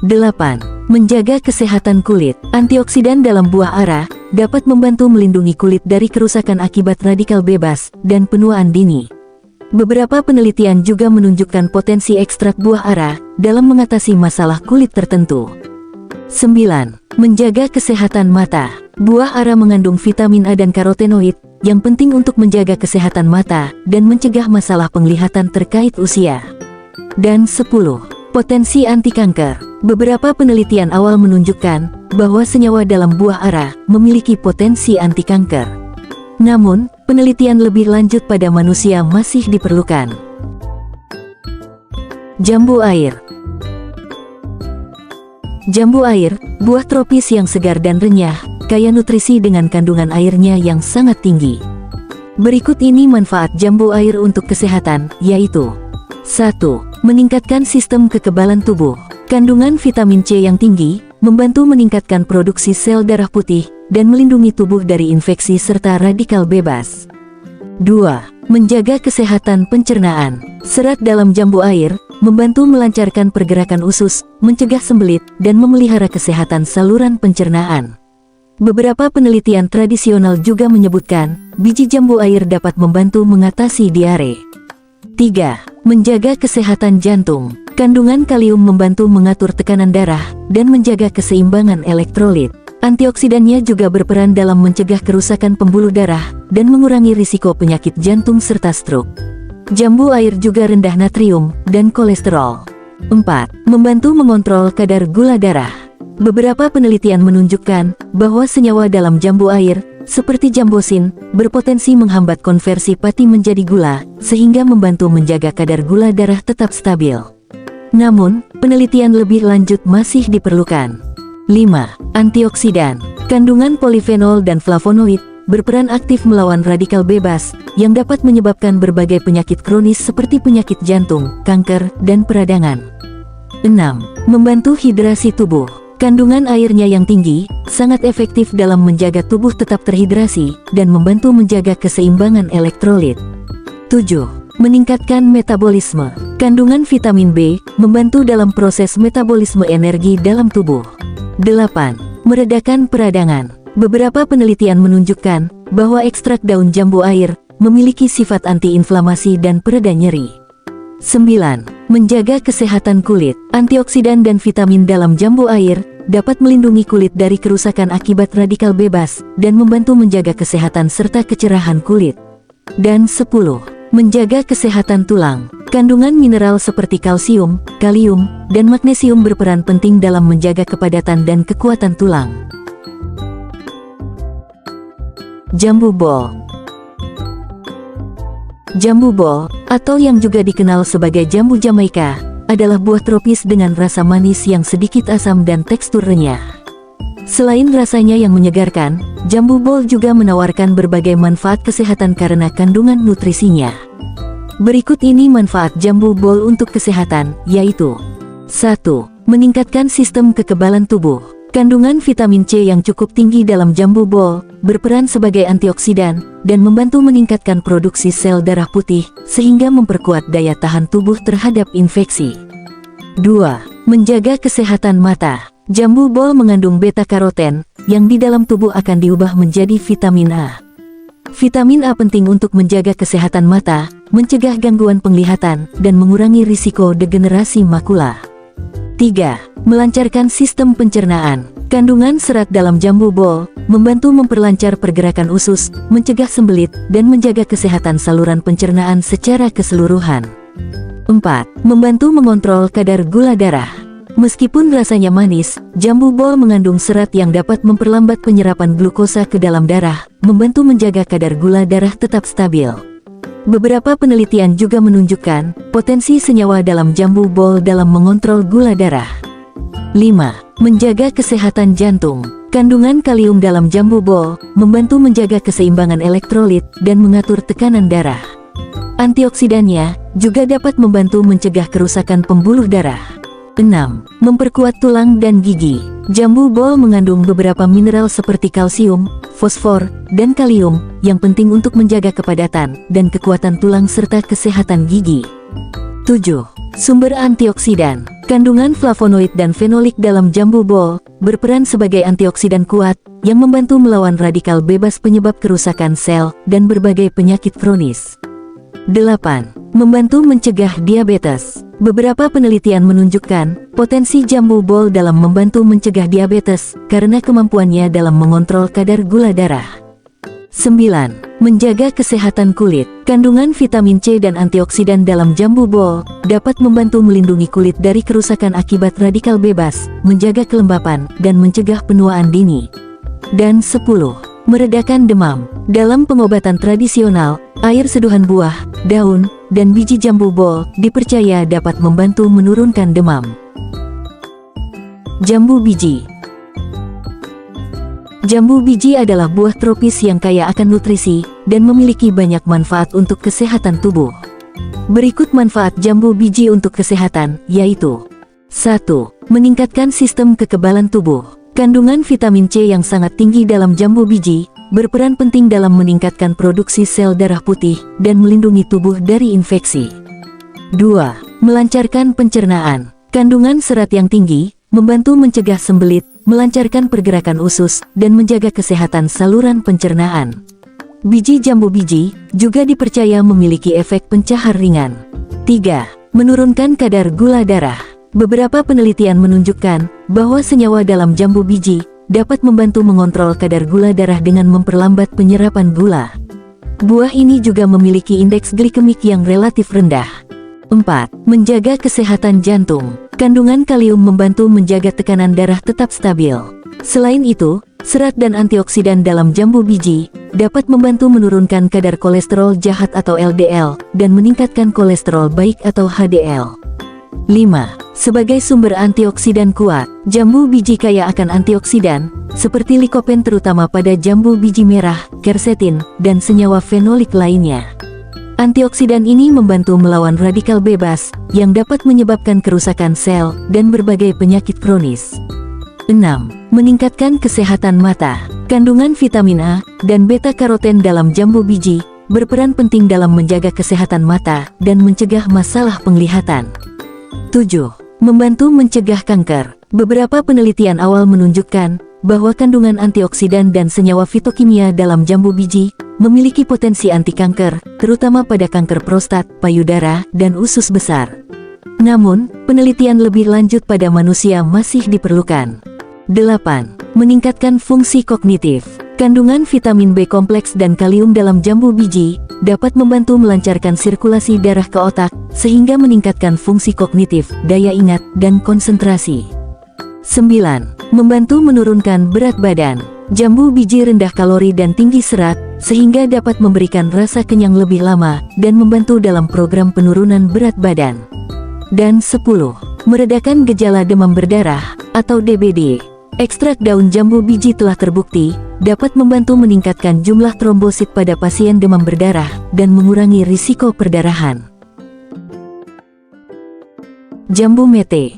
8. Menjaga kesehatan kulit. Antioksidan dalam buah ara dapat membantu melindungi kulit dari kerusakan akibat radikal bebas dan penuaan dini. Beberapa penelitian juga menunjukkan potensi ekstrak buah ara dalam mengatasi masalah kulit tertentu. 9. Menjaga kesehatan mata. Buah ara mengandung vitamin A dan karotenoid, yang penting untuk menjaga kesehatan mata, dan mencegah masalah penglihatan terkait usia. Dan 10. Potensi anti kanker. Beberapa penelitian awal menunjukkan bahwa senyawa dalam buah ara memiliki potensi anti kanker. Namun, penelitian lebih lanjut pada manusia masih diperlukan. Jambu air. Jambu air, buah tropis yang segar dan renyah, kaya nutrisi dengan kandungan airnya yang sangat tinggi. Berikut ini manfaat jambu air untuk kesehatan, yaitu 1. Meningkatkan sistem kekebalan tubuh. Kandungan vitamin C yang tinggi membantu meningkatkan produksi sel darah putih dan melindungi tubuh dari infeksi serta radikal bebas. 2. Menjaga kesehatan pencernaan. Serat dalam jambu air membantu melancarkan pergerakan usus, mencegah sembelit, dan memelihara kesehatan saluran pencernaan. Beberapa penelitian tradisional juga menyebutkan, biji jambu air dapat membantu mengatasi diare. 3. Menjaga kesehatan jantung. Kandungan kalium membantu mengatur tekanan darah, dan menjaga keseimbangan elektrolit. Antioksidannya juga berperan dalam mencegah kerusakan pembuluh darah dan mengurangi risiko penyakit jantung serta stroke. Jambu air juga rendah natrium dan kolesterol. 4. Membantu mengontrol kadar gula darah. Beberapa penelitian menunjukkan bahwa senyawa dalam jambu air, seperti jambosin, berpotensi menghambat konversi pati menjadi gula, sehingga membantu menjaga kadar gula darah tetap stabil. Namun, penelitian lebih lanjut masih diperlukan. 5. Antioksidan. Kandungan polifenol dan flavonoid berperan aktif melawan radikal bebas, yang dapat menyebabkan berbagai penyakit kronis seperti penyakit jantung, kanker, dan peradangan. 6. Membantu hidrasi tubuh. Kandungan airnya yang tinggi, sangat efektif dalam menjaga tubuh tetap terhidrasi, dan membantu menjaga keseimbangan elektrolit. 7. Meningkatkan metabolisme. Kandungan vitamin B, membantu dalam proses metabolisme energi dalam tubuh. 8. Meredakan peradangan. Beberapa penelitian menunjukkan bahwa ekstrak daun jambu air memiliki sifat antiinflamasi dan pereda nyeri. 9. Menjaga kesehatan kulit. Antioksidan dan vitamin dalam jambu air dapat melindungi kulit dari kerusakan akibat radikal bebas dan membantu menjaga kesehatan serta kecerahan kulit. Dan 10. Menjaga kesehatan tulang. Kandungan mineral seperti kalsium, kalium, dan magnesium berperan penting dalam menjaga kepadatan dan kekuatan tulang. Jambu bol. Jambu bol, atau yang juga dikenal sebagai jambu Jamaika, adalah buah tropis dengan rasa manis yang sedikit asam dan tekstur renyah. Selain rasanya yang menyegarkan, jambu bol juga menawarkan berbagai manfaat kesehatan karena kandungan nutrisinya. Berikut ini manfaat jambu bol untuk kesehatan, yaitu 1. Meningkatkan sistem kekebalan tubuh. Kandungan vitamin C yang cukup tinggi dalam jambu bol berperan sebagai antioksidan dan membantu meningkatkan produksi sel darah putih sehingga memperkuat daya tahan tubuh terhadap infeksi. 2. Menjaga kesehatan mata. Jambu bol mengandung beta-karoten yang di dalam tubuh akan diubah menjadi vitamin A. Vitamin A penting untuk menjaga kesehatan mata, mencegah gangguan penglihatan, dan mengurangi risiko degenerasi makula. 3. Melancarkan sistem pencernaan. Kandungan serat dalam jambu bol membantu memperlancar pergerakan usus, mencegah sembelit, dan menjaga kesehatan saluran pencernaan secara keseluruhan. 4. Membantu mengontrol kadar gula darah. Meskipun rasanya manis, jambu bol mengandung serat yang dapat memperlambat penyerapan glukosa ke dalam darah, membantu menjaga kadar gula darah tetap stabil. Beberapa penelitian juga menunjukkan potensi senyawa dalam jambu bol dalam mengontrol gula darah. 5. Menjaga kesehatan jantung. Kandungan kalium dalam jambu bol membantu menjaga keseimbangan elektrolit dan mengatur tekanan darah. Antioksidannya juga dapat membantu mencegah kerusakan pembuluh darah. 6. Memperkuat tulang dan gigi. Jambu bol mengandung beberapa mineral seperti kalsium, fosfor, dan kalium yang penting untuk menjaga kepadatan dan kekuatan tulang serta kesehatan gigi. 7. Sumber antioksidan. Kandungan flavonoid dan fenolik dalam jambu bol berperan sebagai antioksidan kuat yang membantu melawan radikal bebas penyebab kerusakan sel dan berbagai penyakit kronis. 8. Membantu mencegah diabetes. Beberapa penelitian menunjukkan potensi jambu bol dalam membantu mencegah diabetes karena kemampuannya dalam mengontrol kadar gula darah. 9. Menjaga kesehatan kulit. Kandungan vitamin C dan antioksidan dalam jambu bol dapat membantu melindungi kulit dari kerusakan akibat radikal bebas, menjaga kelembapan, dan mencegah penuaan dini. Dan 10. Meredakan demam. Dalam pengobatan tradisional, air seduhan buah, daun, dan biji jambu bol dipercaya dapat membantu menurunkan demam. Jambu biji. Jambu biji adalah buah tropis yang kaya akan nutrisi dan memiliki banyak manfaat untuk kesehatan tubuh. Berikut manfaat jambu biji untuk kesehatan, yaitu 1. Meningkatkan sistem kekebalan tubuh. Kandungan vitamin C yang sangat tinggi dalam jambu biji berperan penting dalam meningkatkan produksi sel darah putih dan melindungi tubuh dari infeksi. 2. Melancarkan pencernaan. Kandungan serat yang tinggi membantu mencegah sembelit, melancarkan pergerakan usus, dan menjaga kesehatan saluran pencernaan. Biji jambu biji juga dipercaya memiliki efek pencahar ringan. 3. Menurunkan kadar gula darah. Beberapa penelitian menunjukkan bahwa senyawa dalam jambu biji dapat membantu mengontrol kadar gula darah dengan memperlambat penyerapan gula. Buah ini juga memiliki indeks glikemik yang relatif rendah. 4. Menjaga kesehatan jantung. Kandungan kalium membantu menjaga tekanan darah tetap stabil. Selain itu, serat dan antioksidan dalam jambu biji dapat membantu menurunkan kadar kolesterol jahat atau LDL dan meningkatkan kolesterol baik atau HDL. 5. Sebagai sumber antioksidan kuat, jambu biji kaya akan antioksidan, seperti likopen terutama pada jambu biji merah, quercetin, dan senyawa fenolik lainnya. Antioksidan ini membantu melawan radikal bebas, yang dapat menyebabkan kerusakan sel dan berbagai penyakit kronis. 6. Meningkatkan kesehatan mata. Kandungan vitamin A dan beta-karoten dalam jambu biji berperan penting dalam menjaga kesehatan mata dan mencegah masalah penglihatan. 7. Membantu mencegah kanker. Beberapa penelitian awal menunjukkan bahwa kandungan antioksidan dan senyawa fitokimia dalam jambu biji memiliki potensi anti kanker, terutama pada kanker prostat, payudara, dan usus besar. Namun, penelitian lebih lanjut pada manusia masih diperlukan. 8. Meningkatkan fungsi kognitif. Kandungan vitamin B kompleks dan kalium dalam jambu biji dapat membantu melancarkan sirkulasi darah ke otak, sehingga meningkatkan fungsi kognitif, daya ingat, dan konsentrasi. 9. Membantu menurunkan berat badan. Jambu biji rendah kalori dan tinggi serat, sehingga dapat memberikan rasa kenyang lebih lama dan membantu dalam program penurunan berat badan. Dan 10. Meredakan gejala demam berdarah atau DBD. Ekstrak daun jambu biji telah terbukti dapat membantu meningkatkan jumlah trombosit pada pasien demam berdarah dan mengurangi risiko perdarahan. Jambu mete.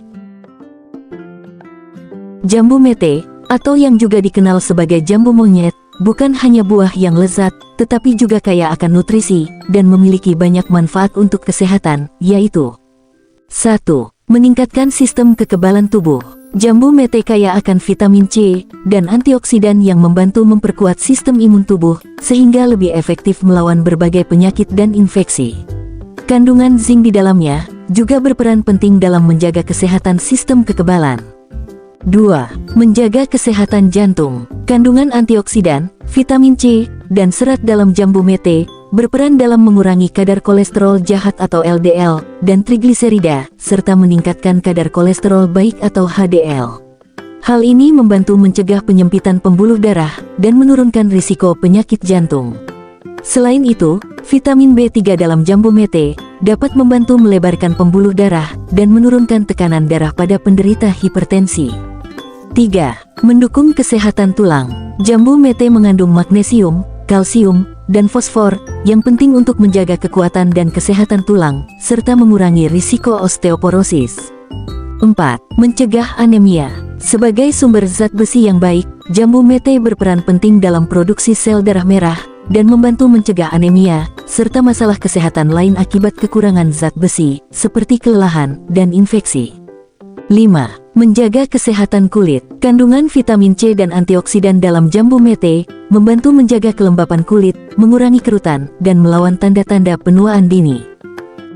Jambu mete, atau yang juga dikenal sebagai jambu monyet, bukan hanya buah yang lezat, tetapi juga kaya akan nutrisi dan memiliki banyak manfaat untuk kesehatan, yaitu 1. Meningkatkan sistem kekebalan tubuh. Jambu mete kaya akan vitamin C dan antioksidan yang membantu memperkuat sistem imun tubuh, sehingga lebih efektif melawan berbagai penyakit dan infeksi. Kandungan zinc di dalamnya juga berperan penting dalam menjaga kesehatan sistem kekebalan. 2. Menjaga kesehatan jantung. Kandungan antioksidan, vitamin C, dan serat dalam jambu mete berperan dalam mengurangi kadar kolesterol jahat atau LDL dan trigliserida, serta meningkatkan kadar kolesterol baik atau HDL. Hal ini membantu mencegah penyempitan pembuluh darah dan menurunkan risiko penyakit jantung. Selain itu, vitamin B3 dalam jambu mete dapat membantu melebarkan pembuluh darah dan menurunkan tekanan darah pada penderita hipertensi. 3. Mendukung kesehatan tulang. Jambu mete mengandung magnesium, kalsium, dan fosfor yang penting untuk menjaga kekuatan dan kesehatan tulang, serta mengurangi risiko osteoporosis. 4. Mencegah anemia. Sebagai sumber zat besi yang baik, jambu mete berperan penting dalam produksi sel darah merah dan membantu mencegah anemia, serta masalah kesehatan lain akibat kekurangan zat besi, seperti kelelahan dan infeksi. 5. Menjaga kesehatan kulit. Kandungan vitamin C dan antioksidan dalam jambu mete membantu menjaga kelembapan kulit, mengurangi kerutan, dan melawan tanda-tanda penuaan dini.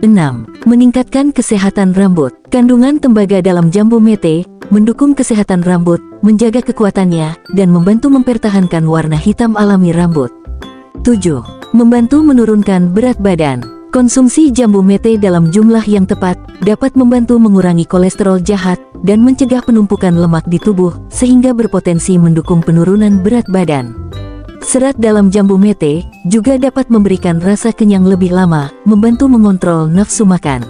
6. Meningkatkan kesehatan rambut. Kandungan tembaga dalam jambu mete mendukung kesehatan rambut, menjaga kekuatannya, dan membantu mempertahankan warna hitam alami rambut. 7. Membantu menurunkan berat badan. Konsumsi jambu mete dalam jumlah yang tepat dapat membantu mengurangi kolesterol jahat dan mencegah penumpukan lemak di tubuh, sehingga berpotensi mendukung penurunan berat badan. Serat dalam jambu mete juga dapat memberikan rasa kenyang lebih lama, membantu mengontrol nafsu makan.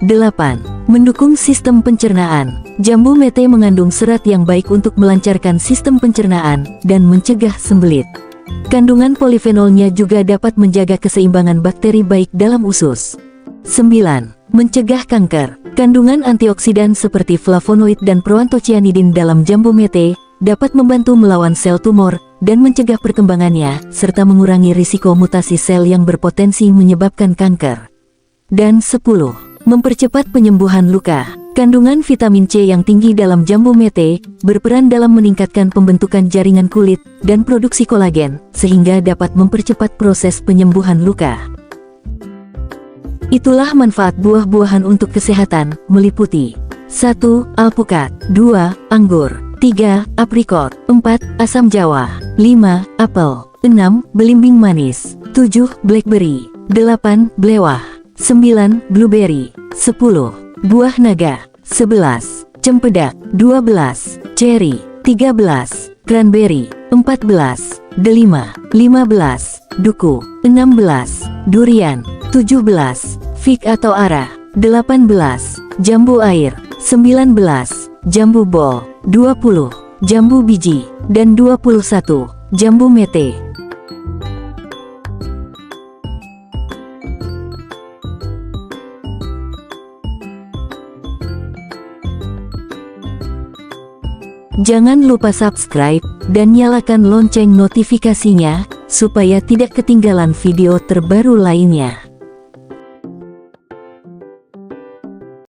8. Mendukung sistem pencernaan. Jambu mete mengandung serat yang baik untuk melancarkan sistem pencernaan dan mencegah sembelit. Kandungan polifenolnya juga dapat menjaga keseimbangan bakteri baik dalam usus. 9. Mencegah kanker. Kandungan antioksidan seperti flavonoid dan proantocianidin dalam jambu mete dapat membantu melawan sel tumor dan mencegah perkembangannya, serta mengurangi risiko mutasi sel yang berpotensi menyebabkan kanker. Dan 10. Mempercepat penyembuhan luka. Kandungan vitamin C yang tinggi dalam jambu mete berperan dalam meningkatkan pembentukan jaringan kulit dan produksi kolagen, sehingga dapat mempercepat proses penyembuhan luka. Itulah manfaat buah-buahan untuk kesehatan, meliputi 1. Alpukat. 2. Anggur. 3. Aprikot. 4. Asam jawa. 5. Apel. 6. Belimbing manis. 7. Blackberry. 8. Blewah. 9. Blueberry. 10. Buah naga. 11. Cempedak. 12. Cherry. 13. Cranberry. 14. Delima. 15. Duku. 16. Durian. 17. Fig atau ara. 18. Jambu air. 19. Jambu bol. 20. Jambu biji. Dan 21. Jambu mete. Jangan lupa subscribe dan nyalakan lonceng notifikasinya supaya tidak ketinggalan video terbaru lainnya.